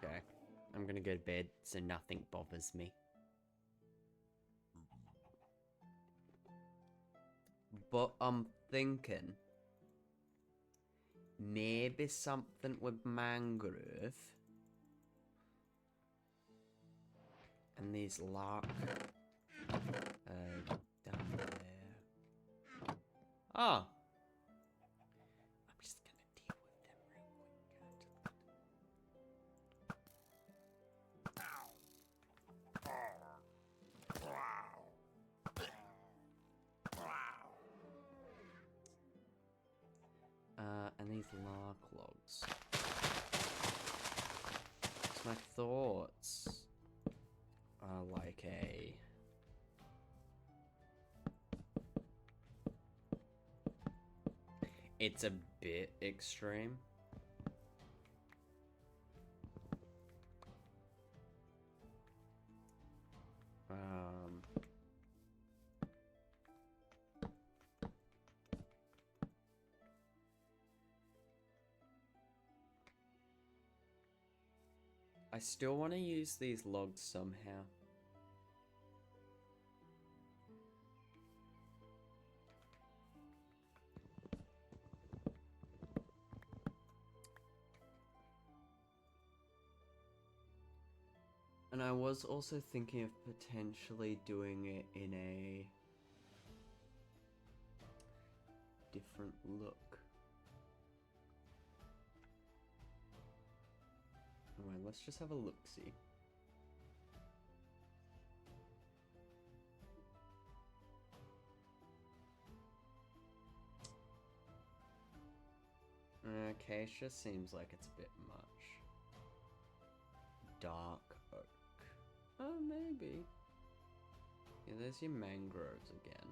Okay. I'm gonna go to bed so nothing bothers me. But I'm thinking maybe something with mangrove and these lark down there. Ah, I'm just gonna deal with them real quick. And these lark logs. So my thoughts are like a... It's a bit extreme. I still want to use these logs somehow. And I was also thinking of potentially doing it in a different look. Anyway, let's just have a look-see. Acacia seems like it's a bit much. Dark oak. Oh, maybe. Yeah, there's your mangroves again.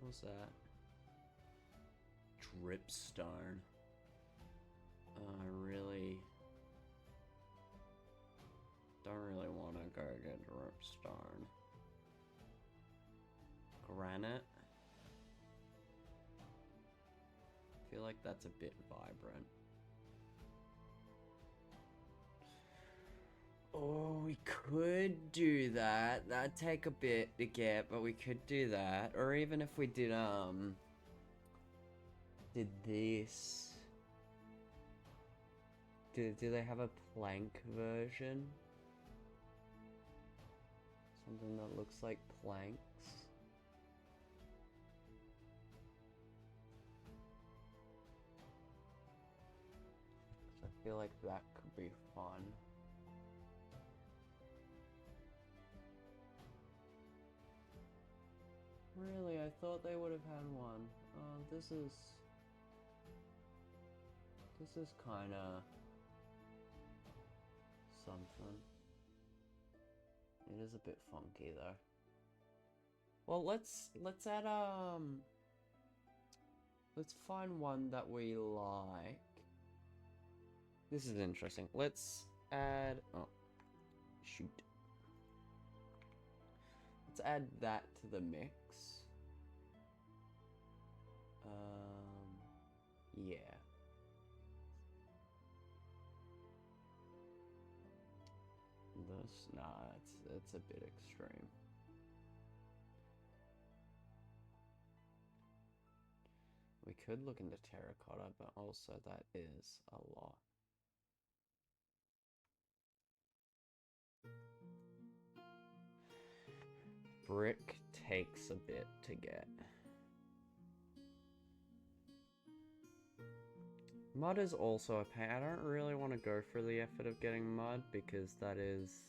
What's that? Dripstone. I really don't really want to go get dripstone. Granite. I feel like that's a bit vibrant. Oh, we could do that. That'd take a bit to get, but we could do that. Or even if we did this. Do they have a plank version? Something that looks like planks? I feel like that could be fun. Really, I I thought they would have had one. This is kind of something. It is a bit funky though. Well, let's add let's find one that we like. This is interesting. Let's add, oh shoot. Let's add that to the mix. Yeah. This, nah, it's a bit extreme. We could look into terracotta, but also that is a lot. Brick takes a bit to get. Mud is also a pain. I don't really want to go for the effort of getting mud because that is...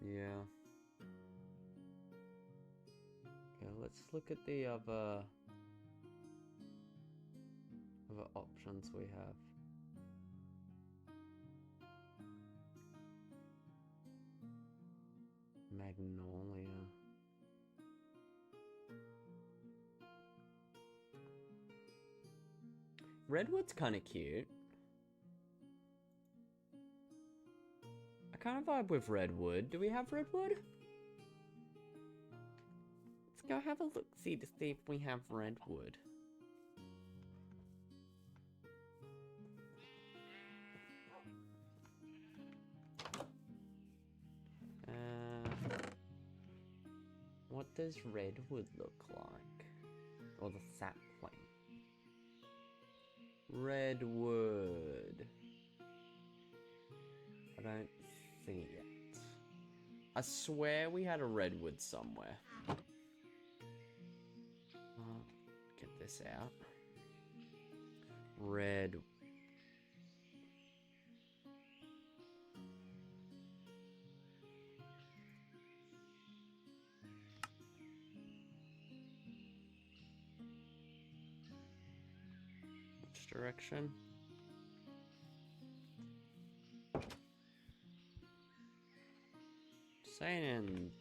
yeah. Yeah, let's look at the other options we have. Magnolia. Redwood's kind of cute. I kind of vibe with redwood. Do we have redwood? Let's go have a look-see to see if we have redwood. What does redwood look like? Or the sapling? Redwood. I don't see it. I swear we had a redwood somewhere. Get this out. Red. Which direction? Saying.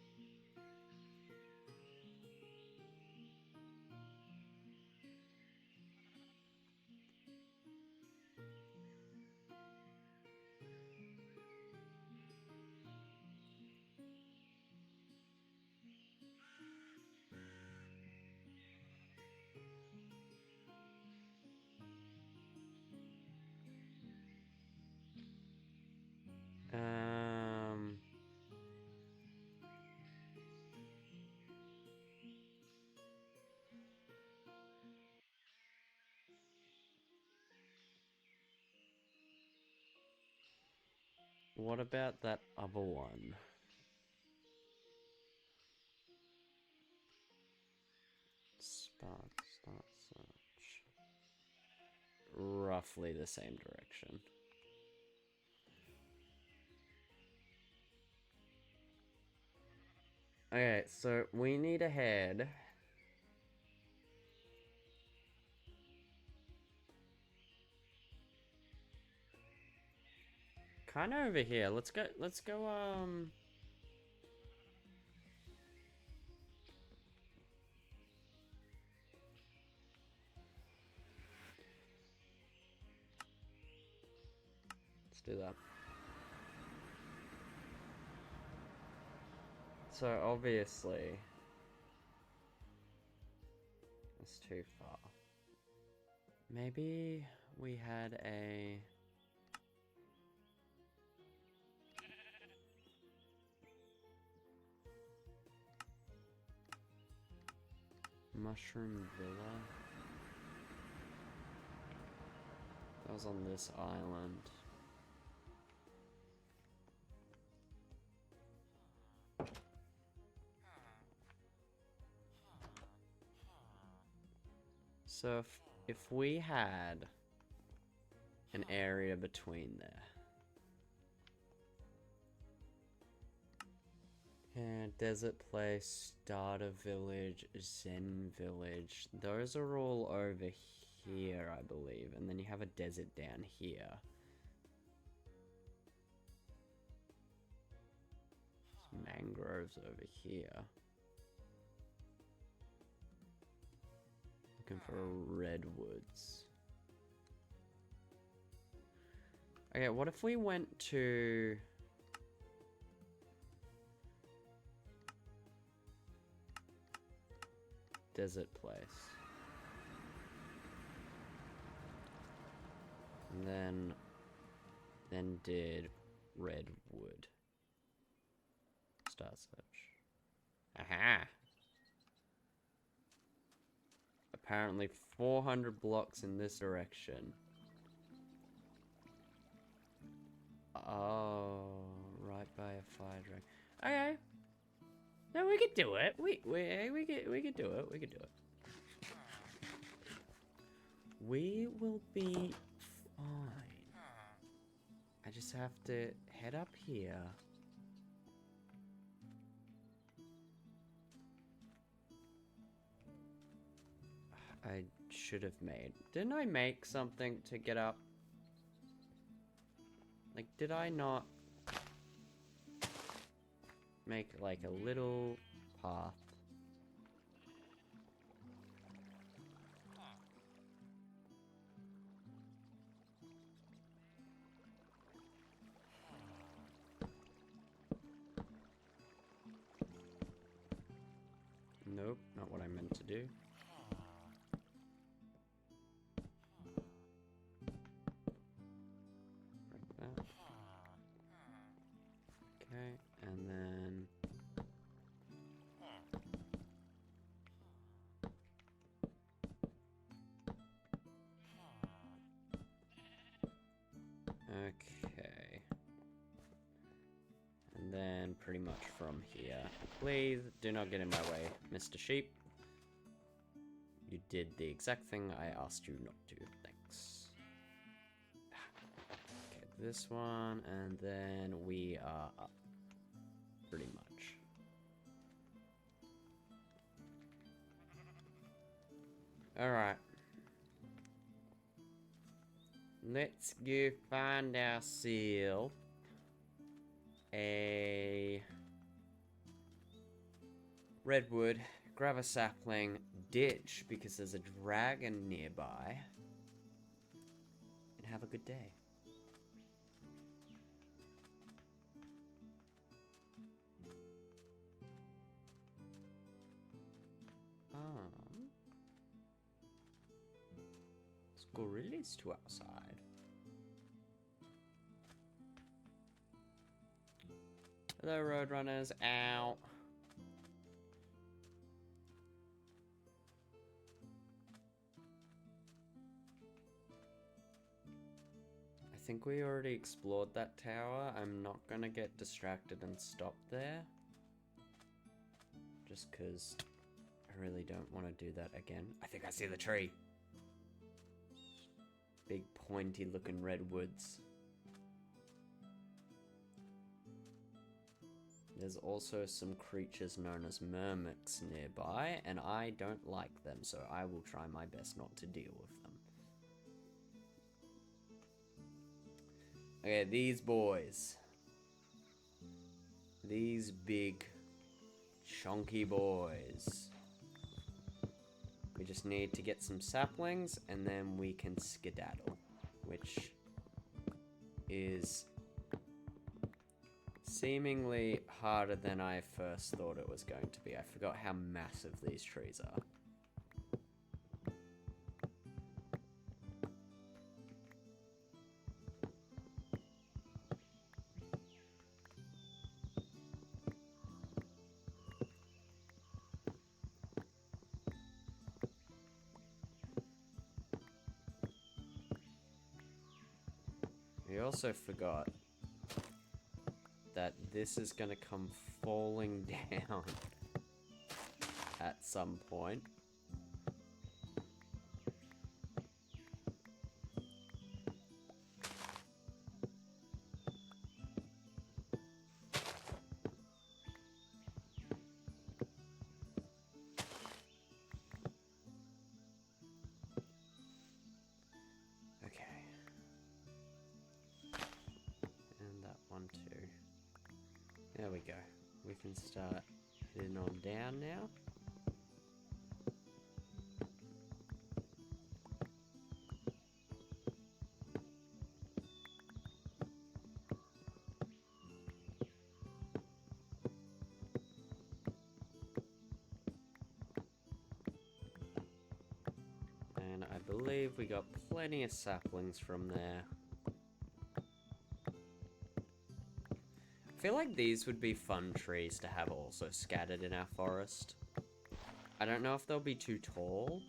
What about that other one? Start search. Roughly the same direction. Okay, so we need to head. Kind of over here. Let's go, let's do that. So obviously, it's too far. Maybe we had a... Mushroom Villa? That was on this island. So if we had an area between there. Yeah, Desert Place, Starter Village, Zen Village. Those are all over here, I believe. And then you have a desert down here. Some mangroves over here. Looking for redwoods. Okay, what if we went to... Desert Place. And then did redwood. Star search. Aha! Apparently 400 blocks in this direction. Oh, right by a fire dragon. Okay. No, we could do it. We could do it. We could do it. We will be fine. I just have to head up here. I should have made. Didn't I make something to get up? Like, did I not make like a little path? Nope, not what I meant to do. Like that. Okay, and then... Okay. And then pretty much from here. Please do not get in my way, Mr. Sheep. You did the exact thing I asked you not to. Thanks. Okay, this one, and then we are up. Pretty much. Alright. Let's go find ourselves a redwood, grab a sapling, ditch because there's a dragon nearby, and have a good day. Gorillas to outside. Hello, Roadrunners. Ow. I think we already explored that tower. I'm not gonna get distracted and stop there. Just because I really don't want to do that again. I think I see the tree. Big pointy looking redwoods. There's also some creatures known as murmics nearby, and I don't like them, so I will try my best not to deal with them. Okay, these boys. These big, chunky boys. We just need to get some saplings, and then we can skedaddle, which is seemingly harder than I first thought it was going to be. I forgot how massive these trees are. We also forgot that this is going to come falling down at some point. There we go. We can start heading on down now. And I believe we got plenty of saplings from there. I feel like these would be fun trees to have also scattered in our forest. I don't know if they'll be too tall,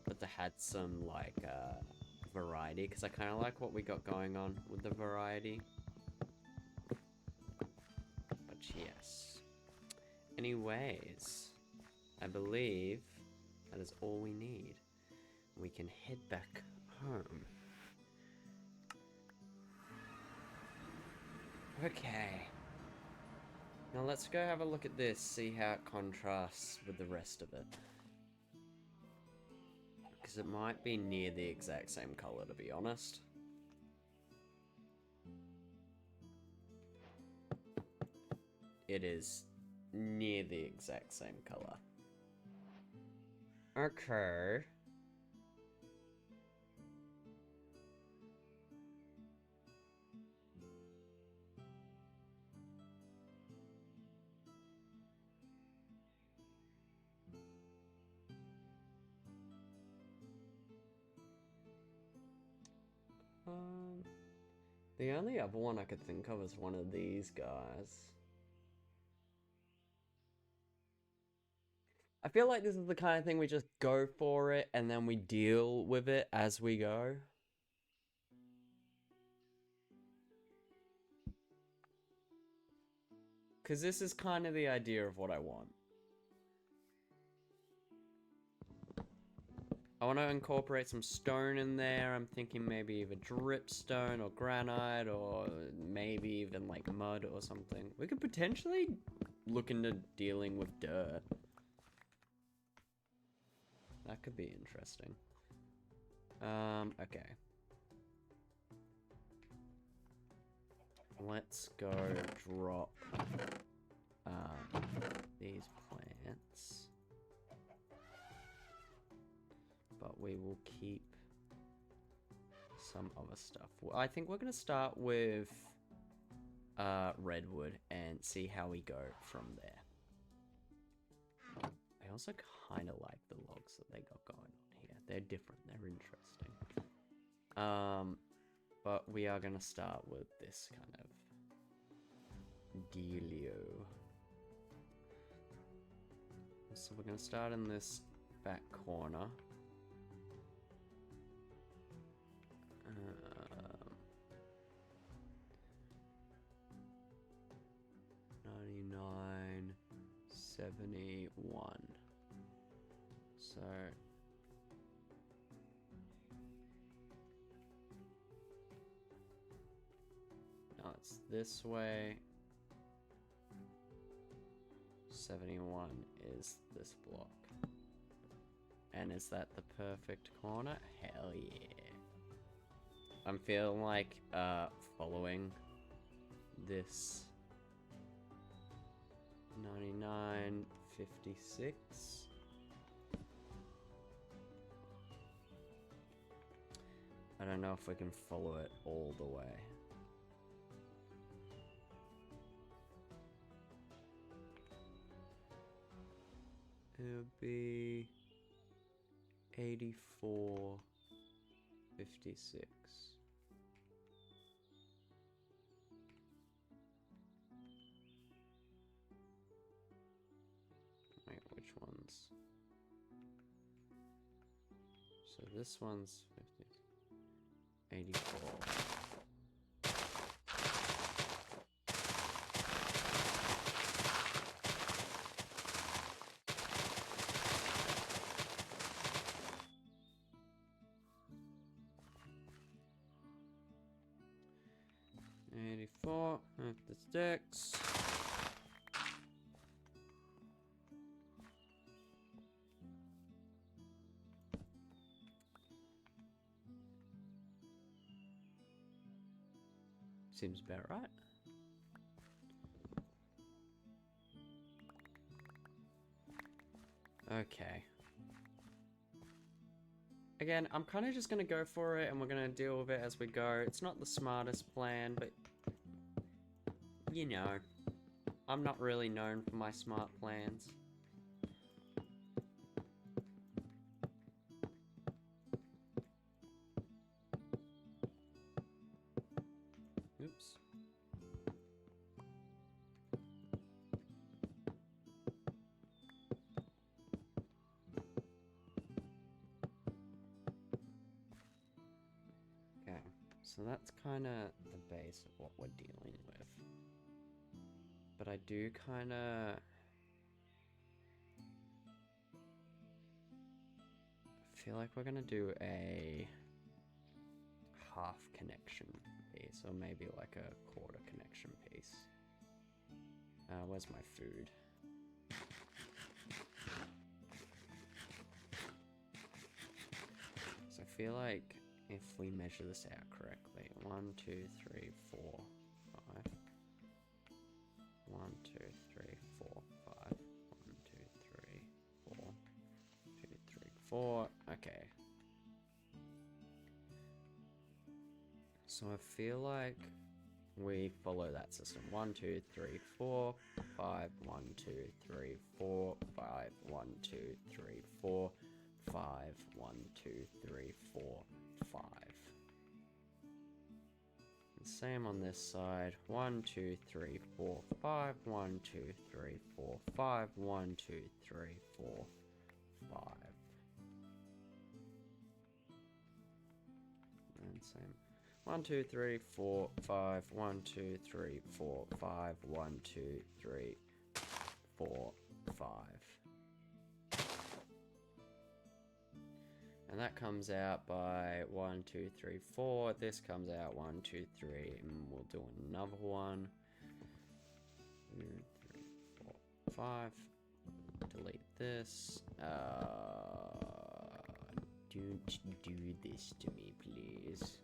but they had some, like, variety, because I kind of like what we got going on with the variety. But yes. Anyways, I believe that is all we need. We can head back home. Okay. Now let's go have a look at this, see how it contrasts with the rest of it. Because it might be near the exact same color, to be honest. It is near the exact same color. Okay. The only other one I could think of is one of these guys. I feel like this is the kind of thing we just go for it and then we deal with it as we go. Because this is kind of the idea of what I want. I want to incorporate some stone in there. I'm thinking maybe either dripstone or granite or maybe even like mud or something. We could potentially look into dealing with dirt. That could be interesting. Okay. Let's go drop these plants. But we will keep some other stuff. Well, I think we're going to start with redwood and see how we go from there. I also kind of like the logs that they got going on here. They're different. They're interesting. But we are going to start with this kind of dealio. So we're going to start in this back corner. 71. So now it's this way. 71 is this block. And is that the perfect corner? Hell yeah. I'm feeling like following this 99, 56. I don't know if we can follow it all the way. It would be 84, 56. Wait, which ones? So this one's 50, 84. At the sticks. Seems about right. Okay. Again, I'm kind of just going to go for it and we're going to deal with it as we go. It's not the smartest plan, but you know, I'm not really known for my smart plans. Oops. Okay, so that's kind of the base of what we're dealing with. But I do kind of... feel like we're going to do a half connection piece, or maybe like a quarter connection piece. Where's my food? So I feel like if we measure this out correctly, 1, 2, 3, 4, 5. 1, 2, 3, 4, 5. 1, 2, 3, 4. 2, 3, 4. Okay. So I feel like we follow that system. 1, 2, 3, 4, 5. 1, 2, 3, 4, 5. 1, 2, 3, 4, 5. 1, 2, 3, 4, 5. And same on this side. 1, 2, 3, 4, 5. 1, 2, 3, 4, 5. 1, 2, 3, 4, 5. And same. 1, 2, 3, 4, 5. 1, 2, 3, 4, 5. 1, 2, 3, 4, 5. And that comes out by 1, 2, 3, 4. This comes out 1, 2, 3. And we'll do another one. 2, 3, 4, 5. Delete this. Don't do this to me, please.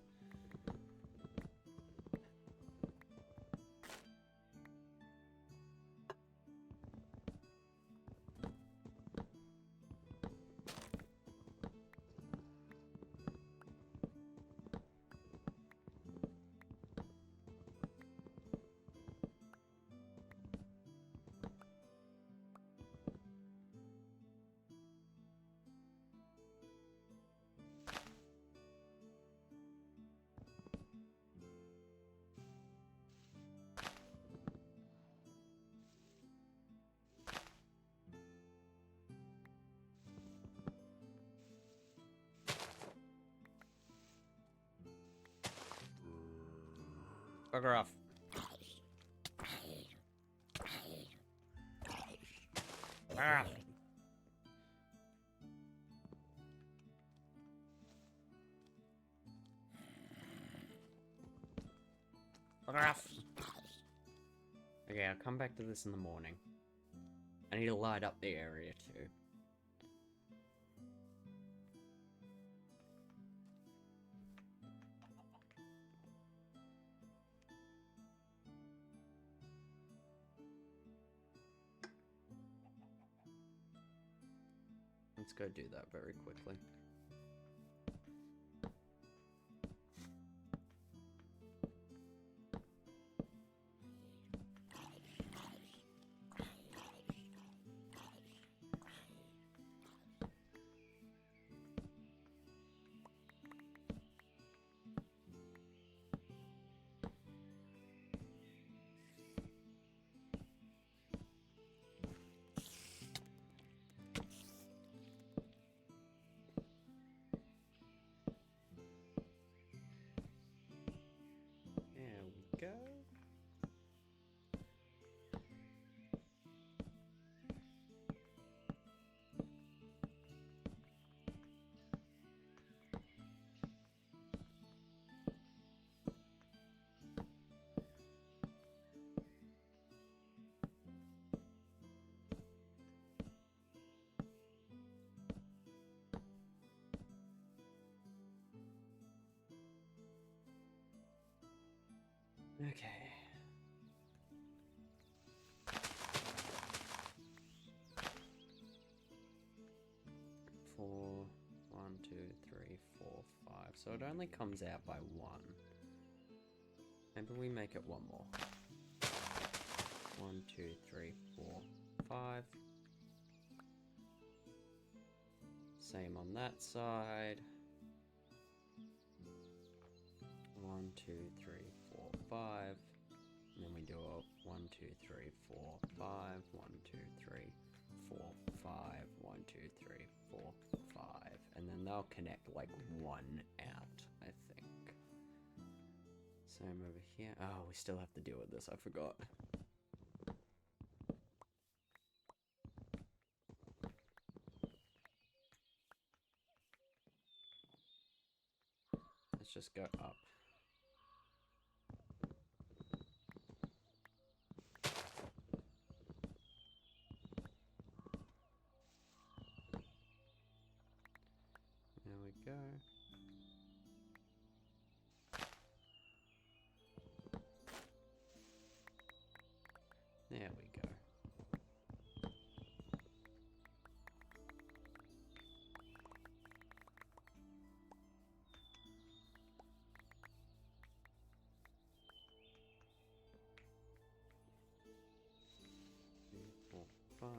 Bugger off. Ah. Bugger off. Okay, I'll come back to this in the morning. I need to light up the area too. Let's go do that very quickly. There we go. Okay. so it only comes out by 1. Maybe we make it 1 more. 1, 2, 3, 4, 5. Same on that side. 1, 2, 3, 4, 5. And then we do a 1, 2, 3, 4, 5. 1, 2, 3, 4, 5. 1, 2, 3, 4, 5. And then they'll connect like 1 out, I think. Same over here. Oh, we still have to deal with this. I forgot. Let's just go up. There we go. There we go. Five.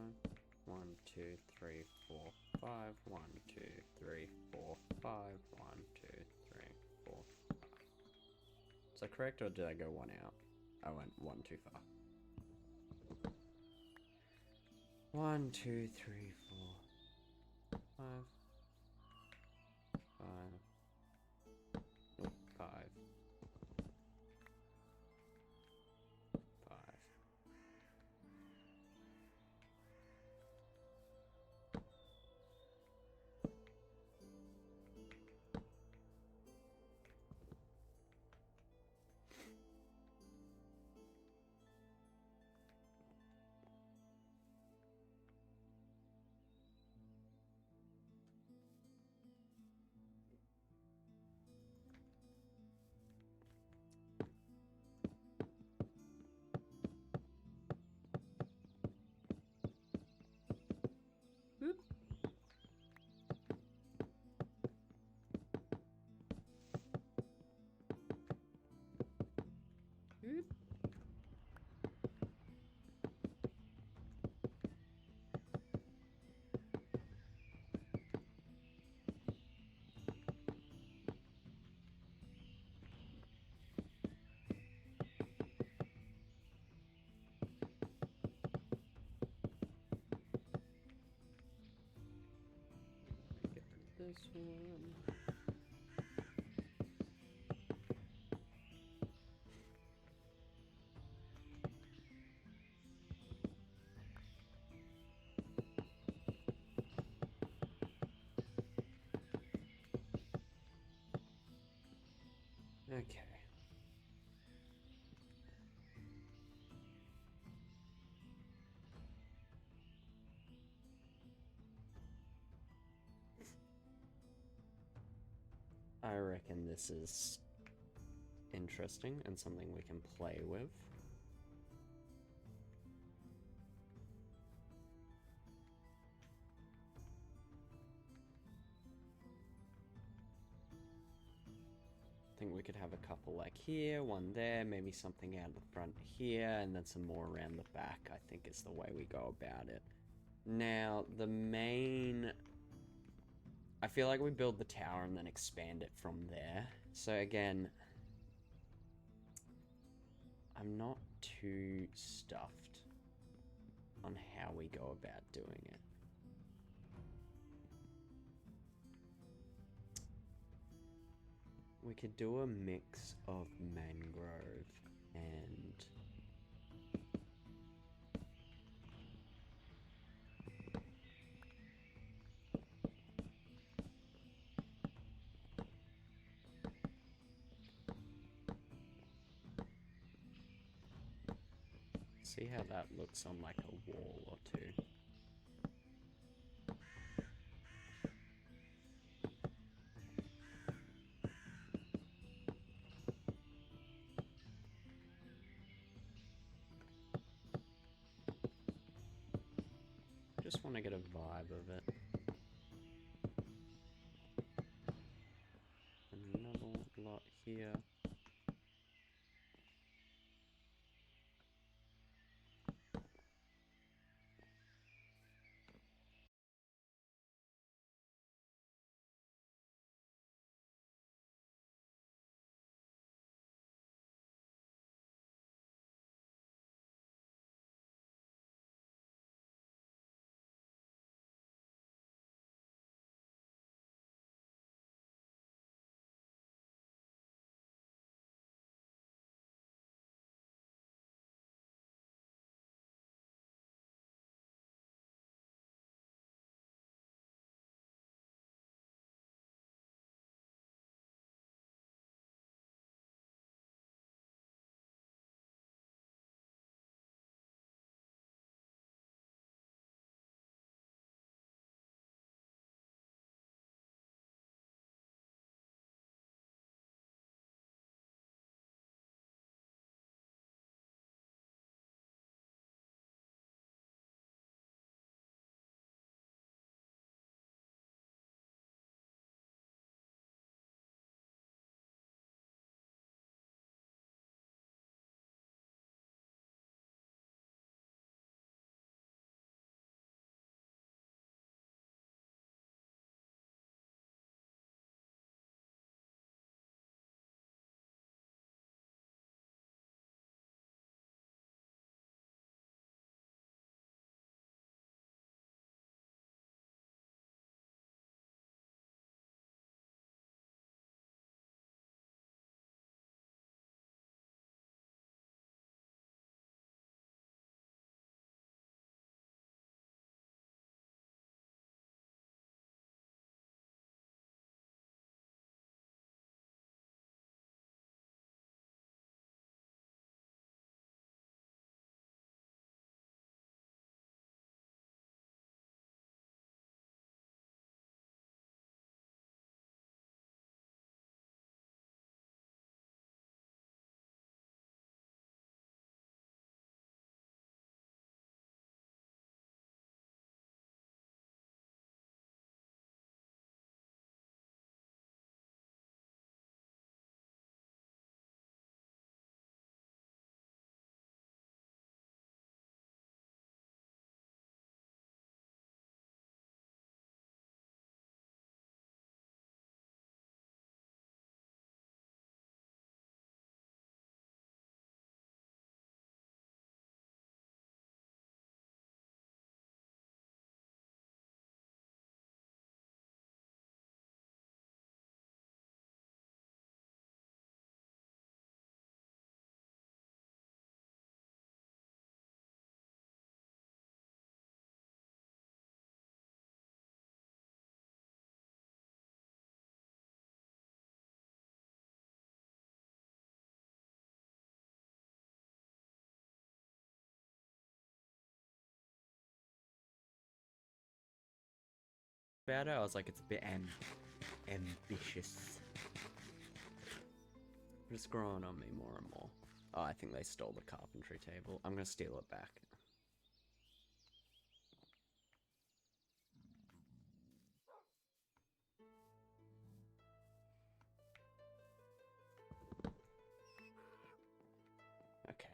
1, 2, 3, 4, 5. 1, 2, 3, 4, 5. 1, 2, 3, 4, 5. Is that correct, or did I go 1 out? I went 1 too far. 1, 2, 3, 4, 5. 5. Nope, 5. 5. Oop. Oop. Get this one. Okay. I reckon this is interesting and something we can play with. I think we could have a couple like here, one there, maybe something out the front here, and then some more around the back, I think is the way we go about it. Now, the main... I feel like we build the tower and then expand it from there. So again, I'm not too stuffed on how we go about doing it. We could do a mix of mangrove and... See how that looks on like a wall or two. Just want to get a vibe of it. And here. About it, I was like, it's a bit ambitious. But it's growing on me more and more. Oh, I think they stole the carpentry table. I'm gonna steal it back. Okay.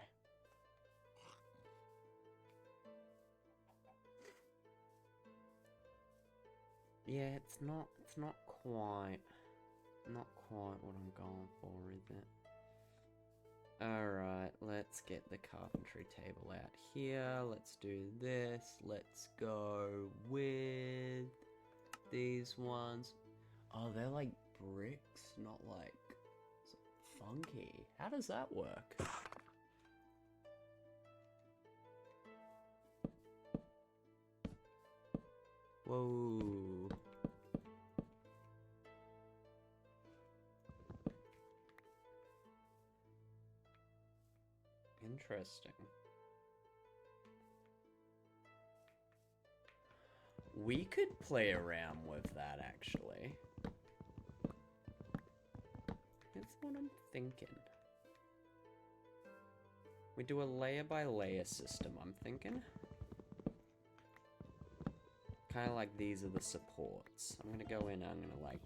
Yeah, it's not quite what I'm going for, is it? Alright, let's get the carpentry table out here. Let's do this. Let's go with these ones. Oh, they're like bricks, not like funky. How does that work? Whoa. Interesting. We could play around with that, actually. That's what I'm thinking. We do a layer by layer system, I'm thinking. Kind of like these are the supports. I'm gonna go in and I'm gonna like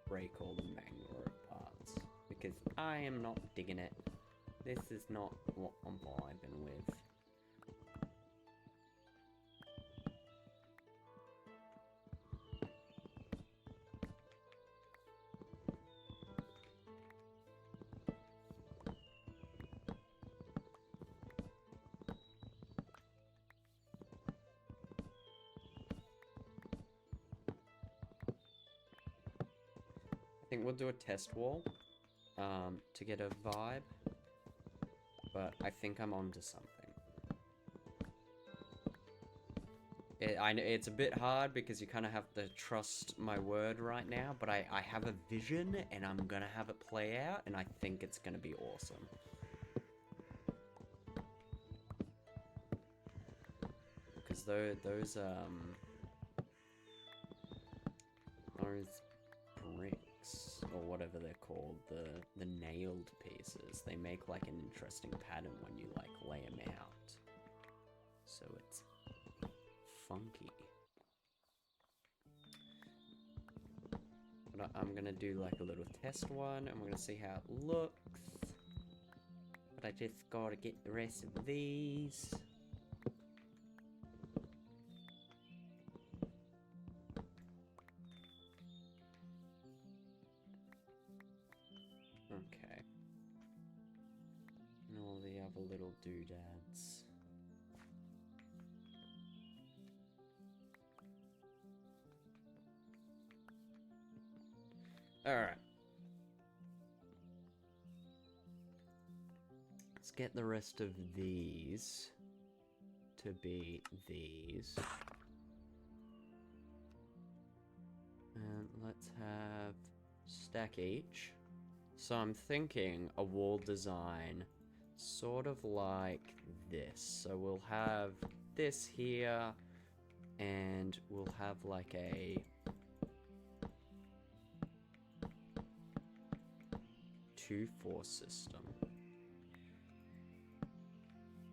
break all the mangrove parts. because I am not digging it. This is not what I'm vibing with. I think we'll do a test wall to get a vibe, but I think I'm onto something. I know it's a bit hard because you kind of have to trust my word right now, but I have a vision and I'm gonna have it play out, and I think it's gonna be awesome. Because those bricks, or whatever they're called, the nailed pieces, they make like an interesting pattern when you like lay them out. So it's funky. But I'm gonna do like a little test one, and we're gonna see how it looks. But I just gotta get the rest of these. Okay. And all the other little doodads. Alright. Let's get the rest of these to be these. And let's have stack each. So I'm thinking a wall design sort of like this. So we'll have this here, and we'll have like a 2-4 system.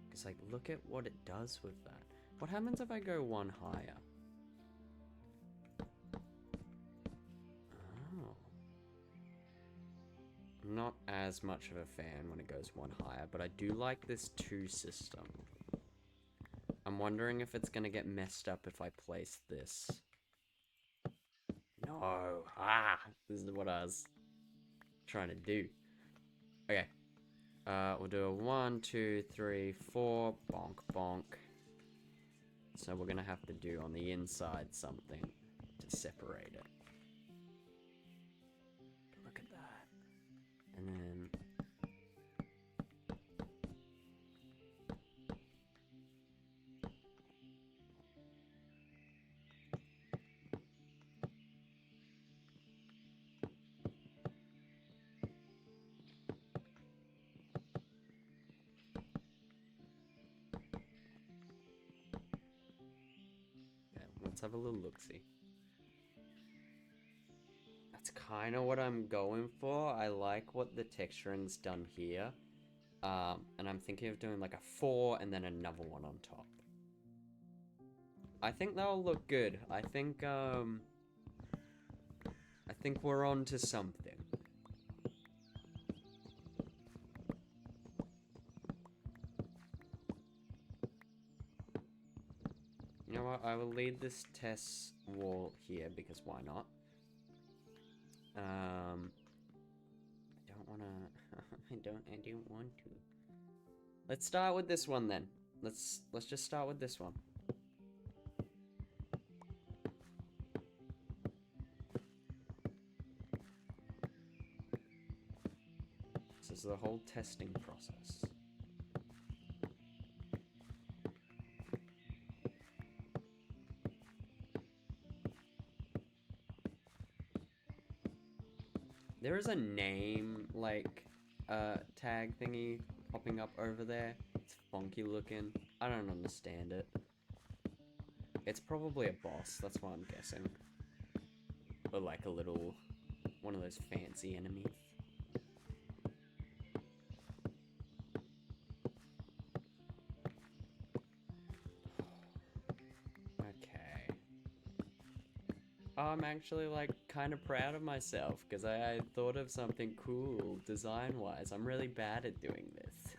Because like, look at what it does with that. What happens if I go one higher? Not as much of a fan when it goes one higher, but I do like this 2 system. I'm wondering if it's gonna get messed up if I place this. No! Ah! This is what I was trying to do. Okay. We'll do a 1, 2, 3, 4. Bonk, bonk. So we're gonna have to do on the inside something to separate it. Look at that. And then... let's have a little look-see. That's kind of what I'm going for. I like what the texturing's done here. And I'm thinking of doing like a 4 and then another one on top. I think that'll look good. I think we're on to something. You know what? I will leave this test wall here because why not? I don't wanna... I don't want to. Let's start with this one then. Let's just start with this one. This is the whole testing process. There is a name, like, tag thingy popping up over there. It's funky looking. I don't understand it. It's probably a boss, that's what I'm guessing. Or like a little, one of those fancy enemies. Okay. I'm actually like kind of proud of myself because I thought of something cool design-wise. I'm really bad at doing this.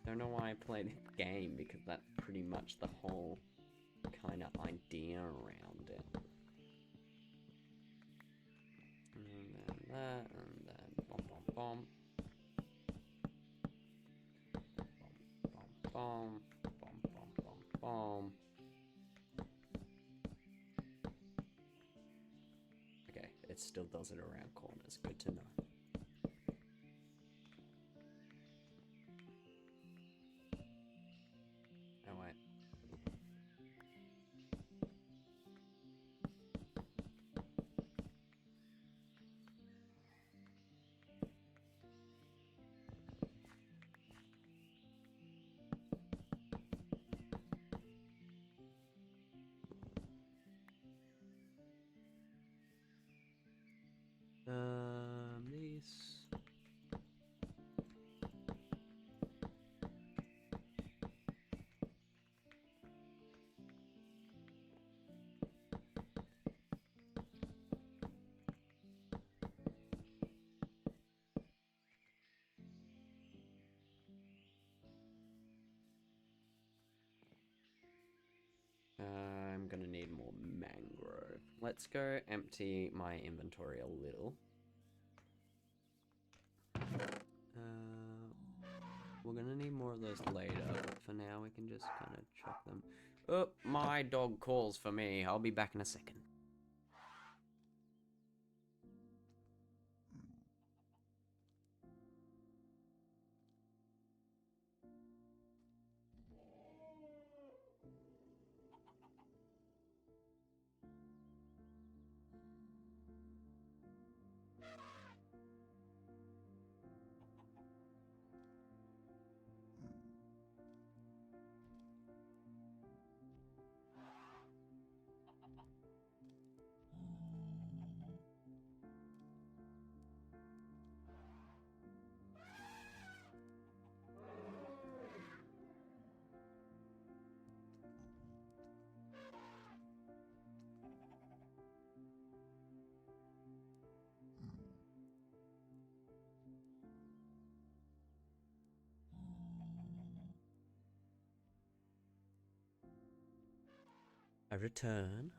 Don't know why I played this game because that's pretty much the whole kind of idea around it. And then that, and then bom bom bom. Bom bom bom bom bom. Okay, it still does it around corners. Good to know. Oh wait. This. I'm gonna need more mangrove. Let's go empty my inventory a little. We're gonna need more of those later, but for now we can just kind of chuck them. Oh, my dog calls for me. I'll be back in a second. A return.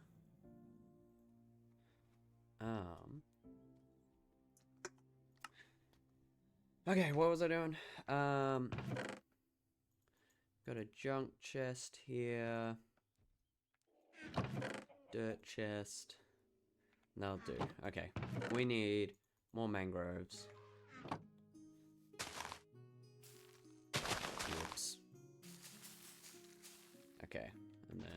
Okay, what was I doing? Got a junk chest here. Dirt chest. That'll do. Okay. We need more mangroves. Whoops. Okay, and then...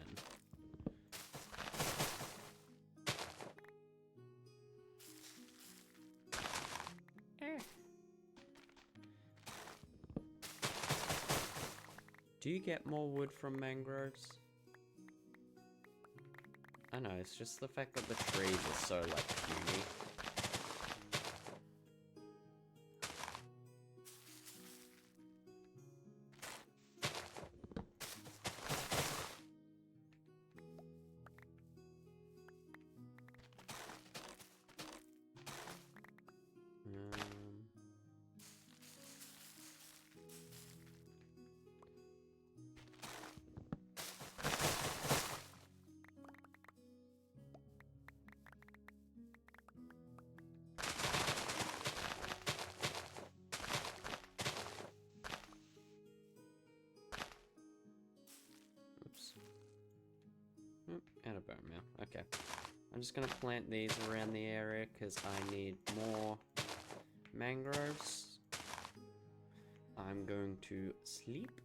Do you get more wood from mangroves? I know, it's just the fact that the trees are so, like, puny. And a bone meal. Okay. I'm just gonna plant these around the area because I need more mangroves. I'm going to sleep.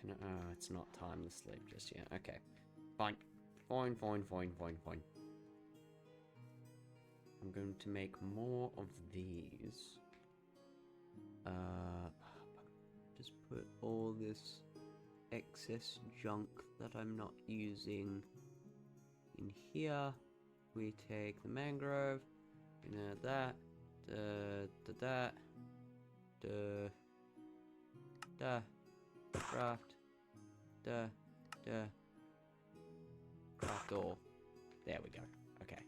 Can I, oh, it's not time to sleep just yet. Okay. Fine. Fine. I'm going to make more of these. Just put all this excess junk that I'm not using in here. We take the mangrove, you know, that, craft, door. There we go. Okay.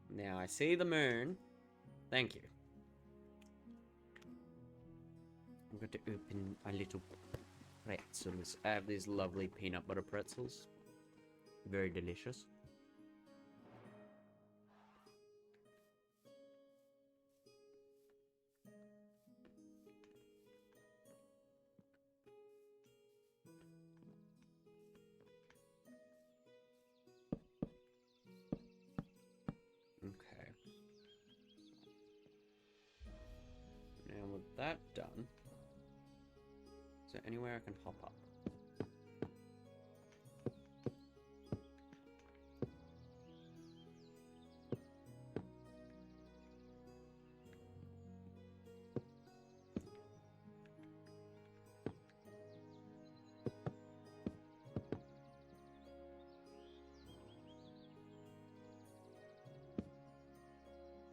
Now I see the moon. Thank you. I'm going to open my little pretzels. I have these lovely peanut butter pretzels. Very delicious. Okay. Now with that done, is there anywhere I can hop up?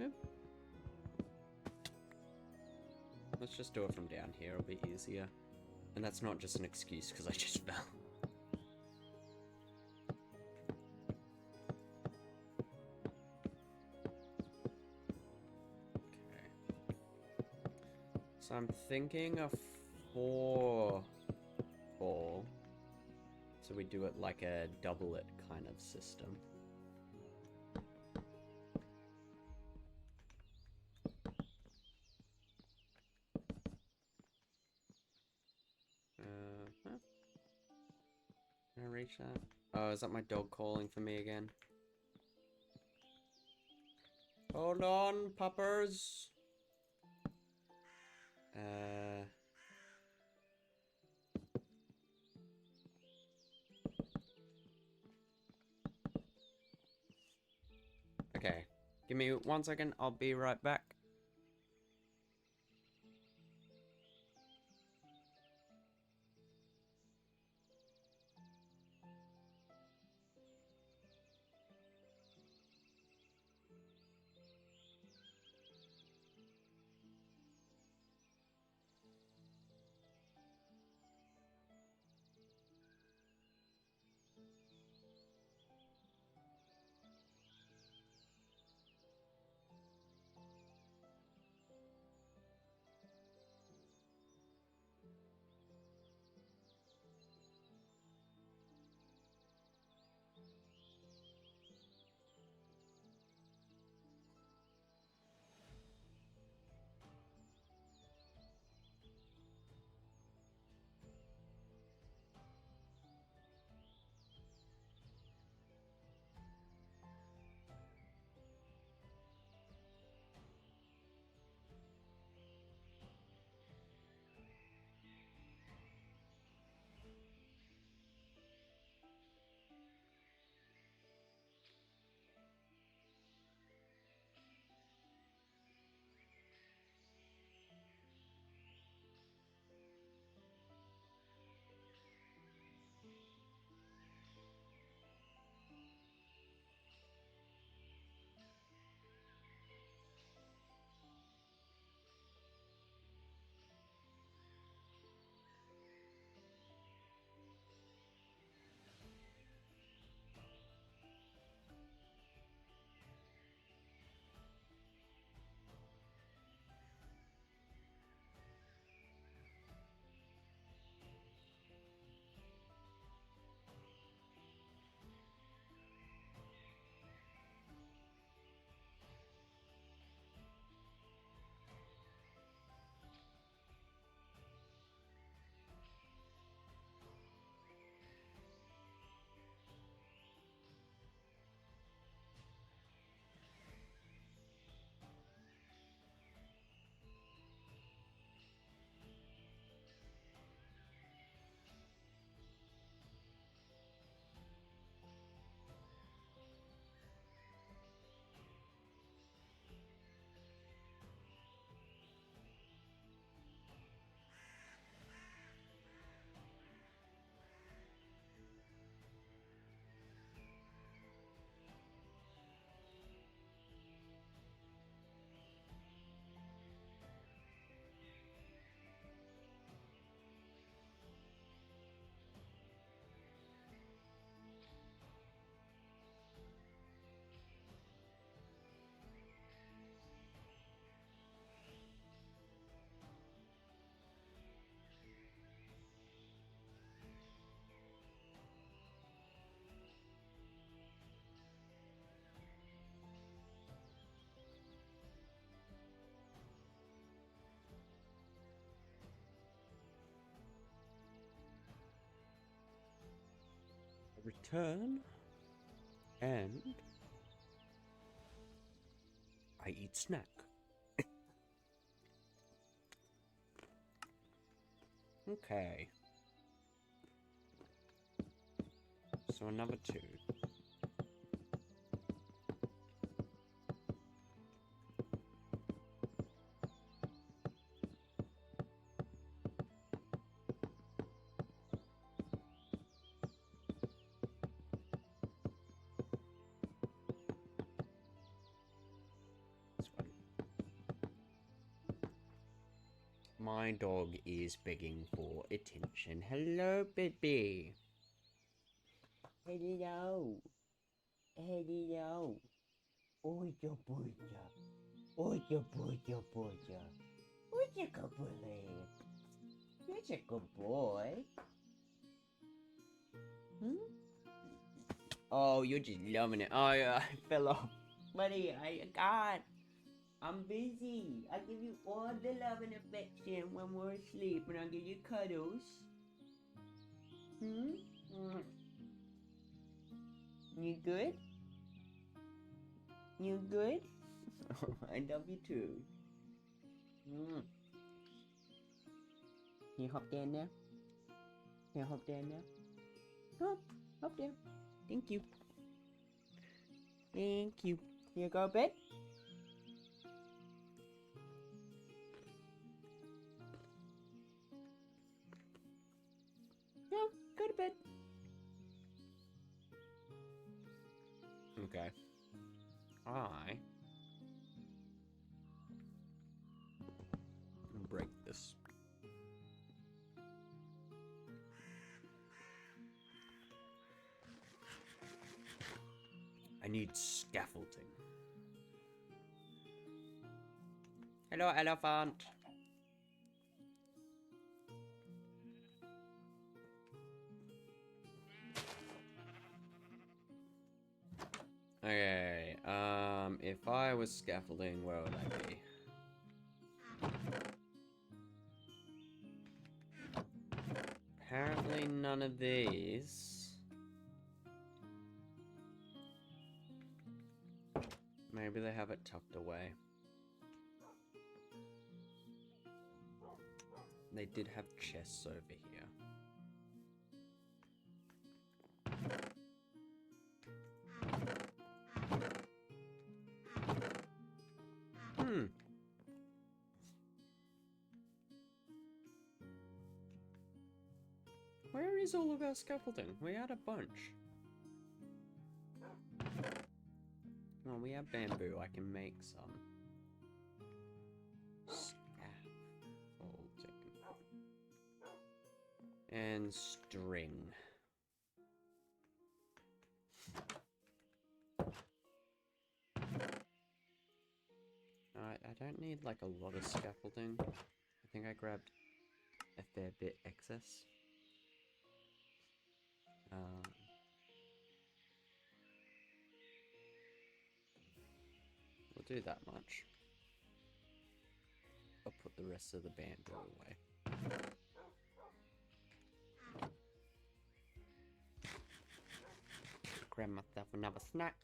Yep. Let's just do it from down here, it'll be easier. And that's not just an excuse because I just fell. Okay. So I'm thinking a 4 ball. So we do it like a double it kind of system. Huh? Can I reach that? Oh, is that my dog calling for me again? Hold on, puppers. Okay. Give me 1 second, I'll be right back. return, and I eat snack. Okay. So another 2. This one. My dog is begging for attention. Hello, baby. Hello. Hello. Oya, boya. Oya, boya, boya. Oya, good boy. You're a good boy. Hmm? Oh, you're just loving it. Oh, yeah, I fell off. Buddy, I can't. I'm busy. I give you all the love and affection when we're asleep, and I'll give you cuddles. Hmm? You good? You good? I love you too. Can you hop down now? Can you hop down now? Hop down. Thank you. Thank you. You go to bed? No, go to bed. Okay. I break this. I need scaffolding. Hello, elephant. Okay, if I was scaffolding, where would I be? Apparently none of these. Maybe they have it tucked away. They did have chests over here. Where is all of our scaffolding? We had a bunch. Well, we have bamboo. I can make some. Scaffolding. And string. I don't need like a lot of scaffolding. I think I grabbed a fair bit excess. We'll do that much. I'll put the rest of the bamboo away. Grab myself another snack.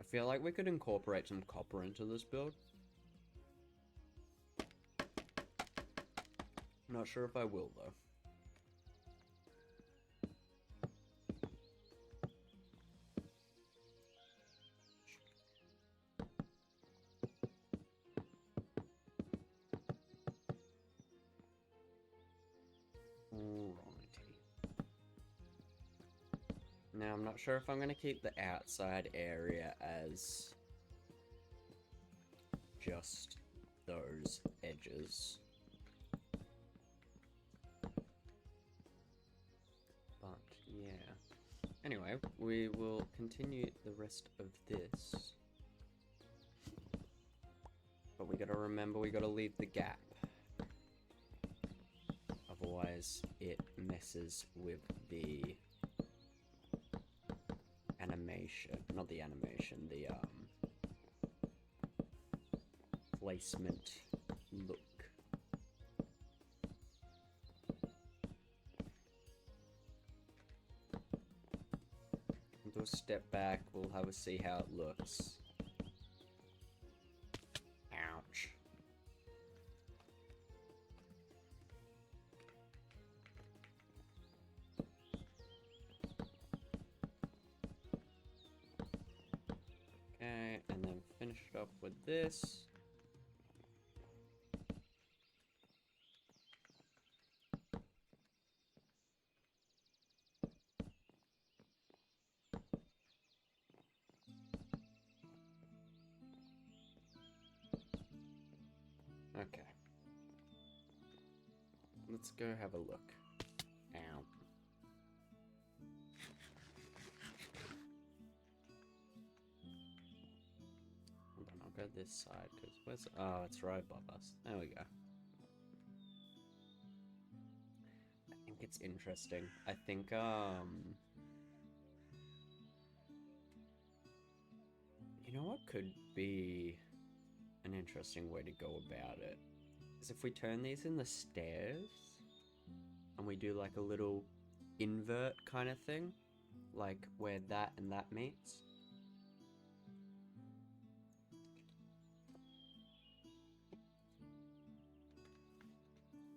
I feel like we could incorporate some copper into this build. Not sure if I will though. Now, I'm not sure if I'm going to keep the outside area as just those edges. But, yeah. Anyway, we will continue the rest of this. But we gotta remember, we gotta leave the gap. Otherwise, it messes with the animation. animation, not the animation, the placement look. We'll do a step back, we'll have a see how it looks. Ouch. Okay, and then finish it up with this. Okay. Let's go have a look. Ow. Hold on, I'll go this side, because where's... Oh, it's right above us. There we go. I think it's interesting. I think, you know what could be an interesting way to go about it? Is if we turn these in the stairs, and we do like a little invert kind of thing, like where that and that meets.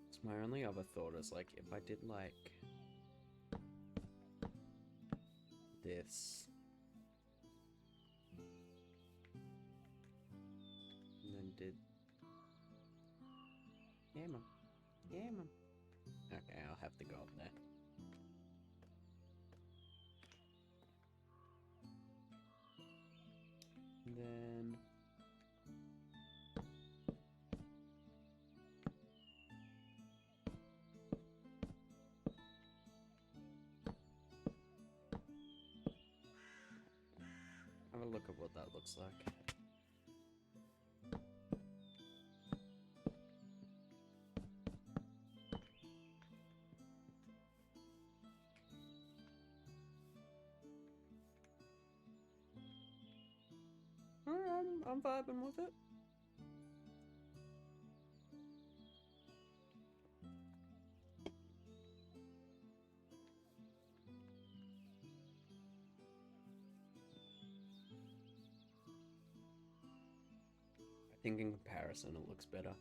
So my only other thought is like if I did like this, and then did, yeah mum, yeah mum. Okay, I'll have to go up there. And then have a look at what that looks like. I'm vibing with it. I think in comparison it looks better.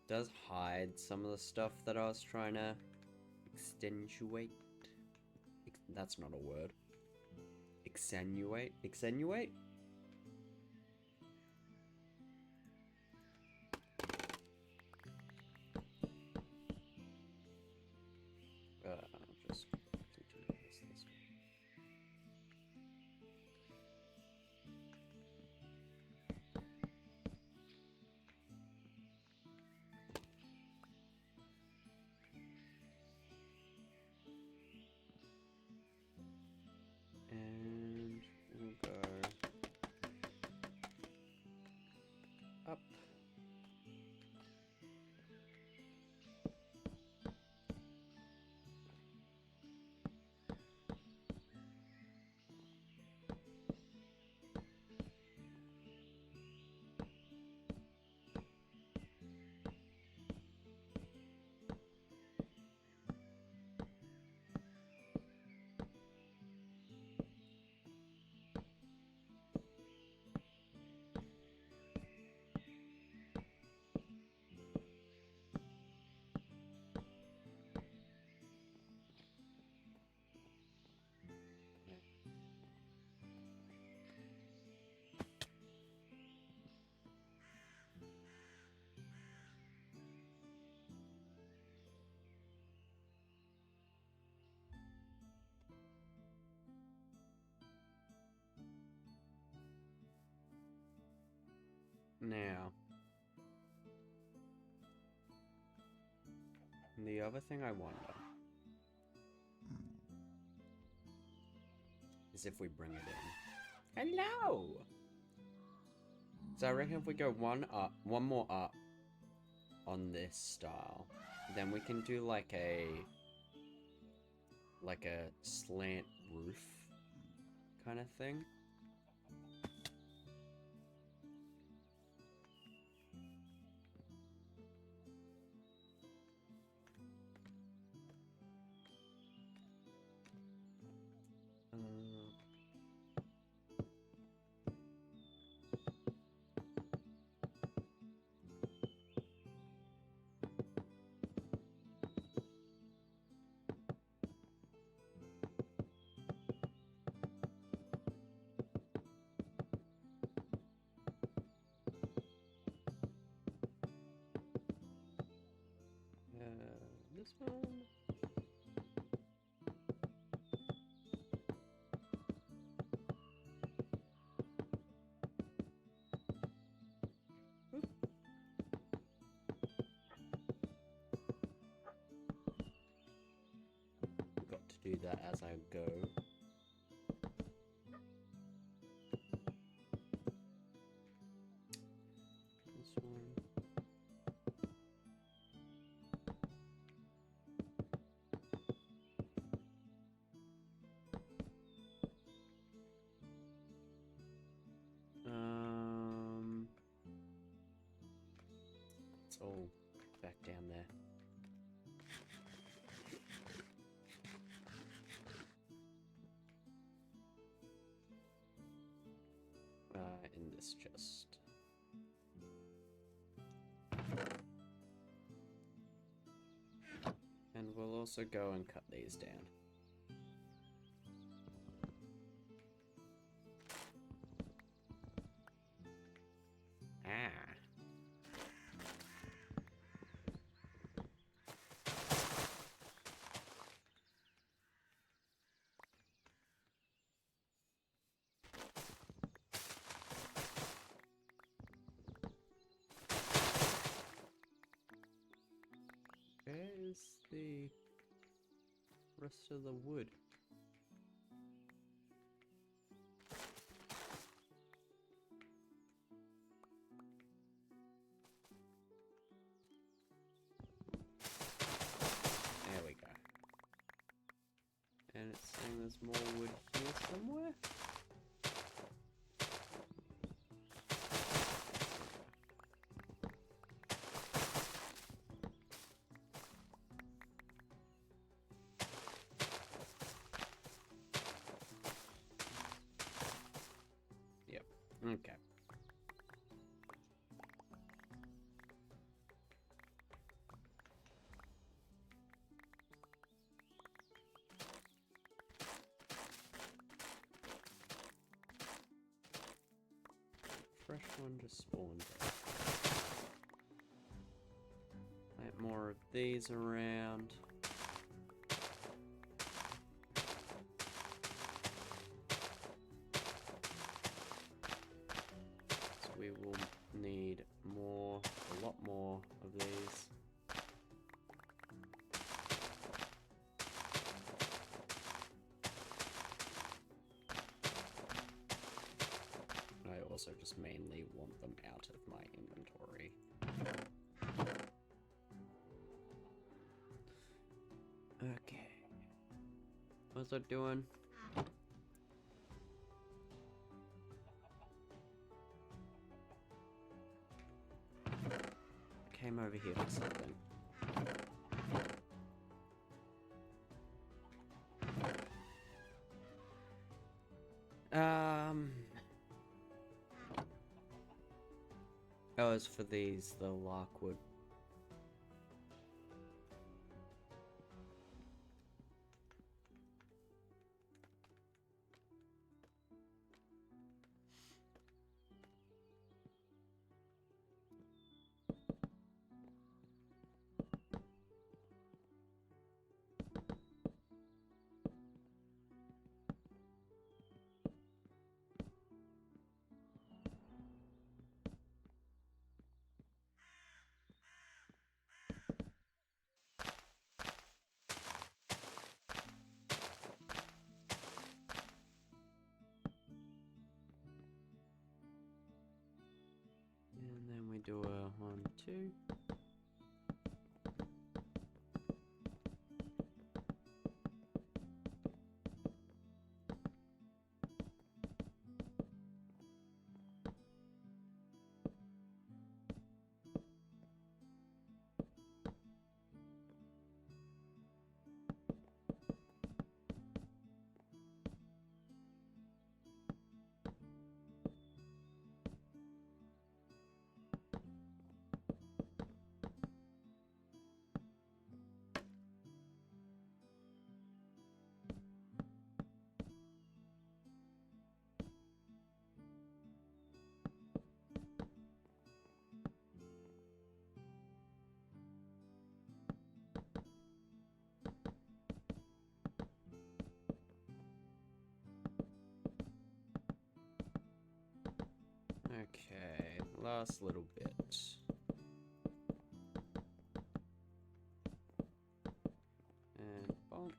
Does hide some of the stuff that I was trying to extenuate. That's not a word. Extenuate? Extenuate? I'll just continue this way. And we'll go up. Now, the other thing I wonder is if we bring it in. Hello! So I reckon if we go one more up on this style, then we can do like a slant roof kind of thing. This one. Got to do that as I go. This one. It's all back down there. In this chest. And we'll also go and cut these down. Where's the rest of the wood? There we go. And it's saying there's more wood here somewhere? Okay. Fresh one just spawned. Plant more of these around. We will need more, a lot more of these. I also just mainly want them out of my inventory. Okay. What's that doing? Came over here for something. Oh, it's for these, the Larkwood. last little bit. And bonk.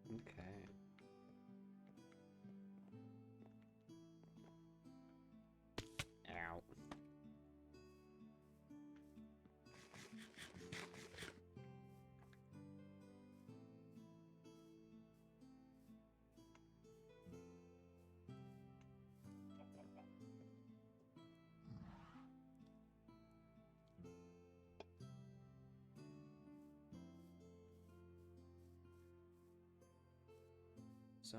Okay. Ow. So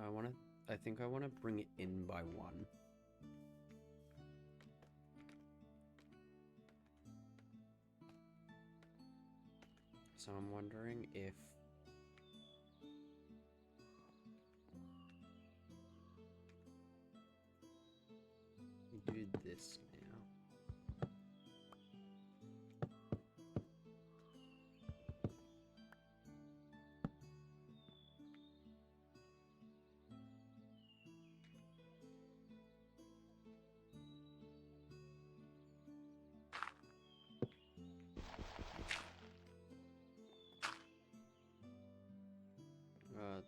I think I want to bring it in by one. So I'm wondering if we do this now.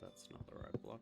That's not the right block.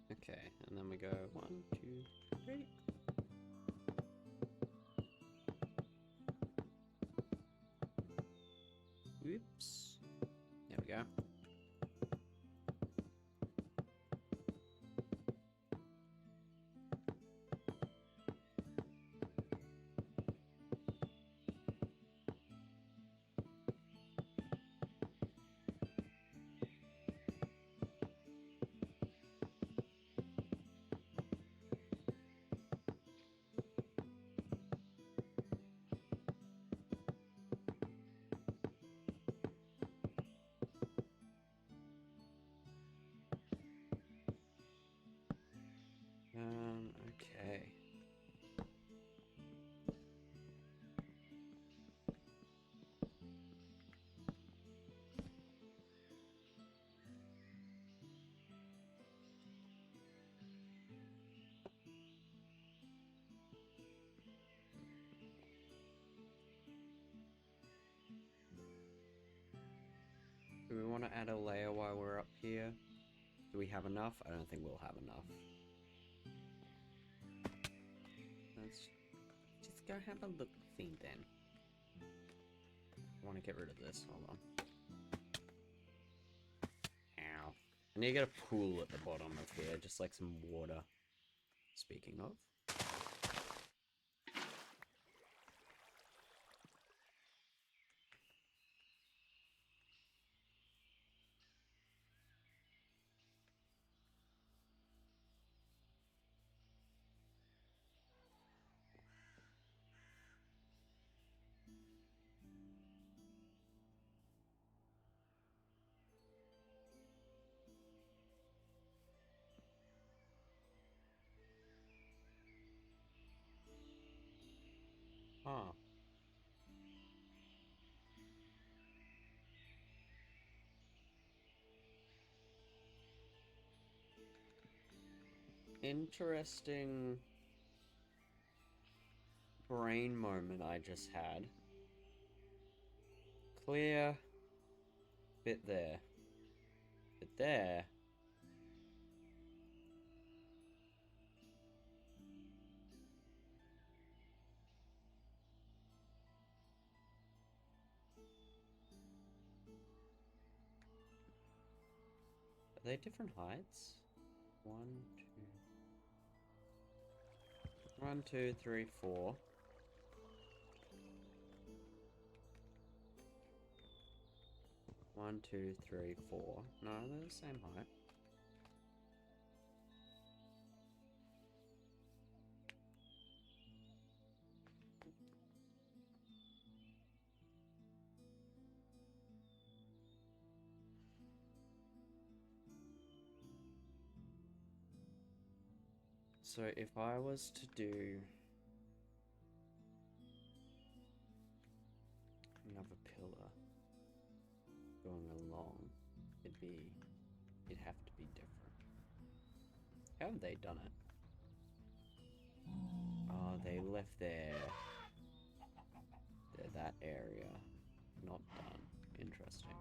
Okay, and then we go 1, 2, 3. Whoops. There we go. Okay. Do we want to add a layer while we're up here? Do we have enough? I don't think we'll have enough. Let's just go have a look see then. I want to get rid of this. Hold on. I need to get a pool at the bottom of here, just like some water. Speaking of. Huh. Interesting brain moment I just had. Clear. Bit there. Bit there. Are they different heights? 1, 2, 3, 4. One, two, three, 4. No, they're the same height. So if I was to do another pillar going along, it'd have to be different. How have they done it? Oh, they left that area not done. Interesting.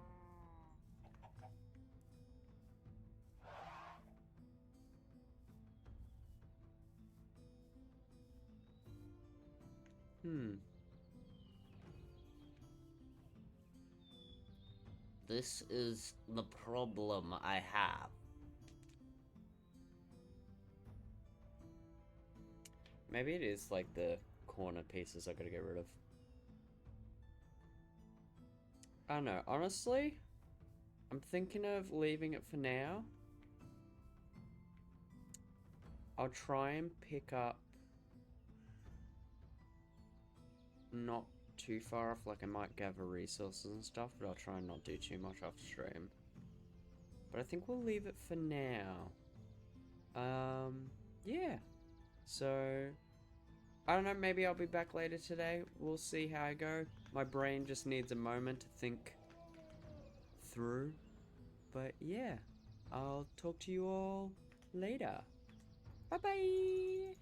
This is the problem I have. Maybe it is like the corner pieces I gotta get rid of. I don't know. Honestly, I'm thinking of leaving it for now. I'll try and pick up not too far off, like I might gather resources and stuff, but I'll try and not do too much off stream. But I think we'll leave it for now. Yeah. So, I don't know, maybe I'll be back later today. We'll see how I go. My brain just needs a moment to think through. But yeah, I'll talk to you all later. Bye-bye!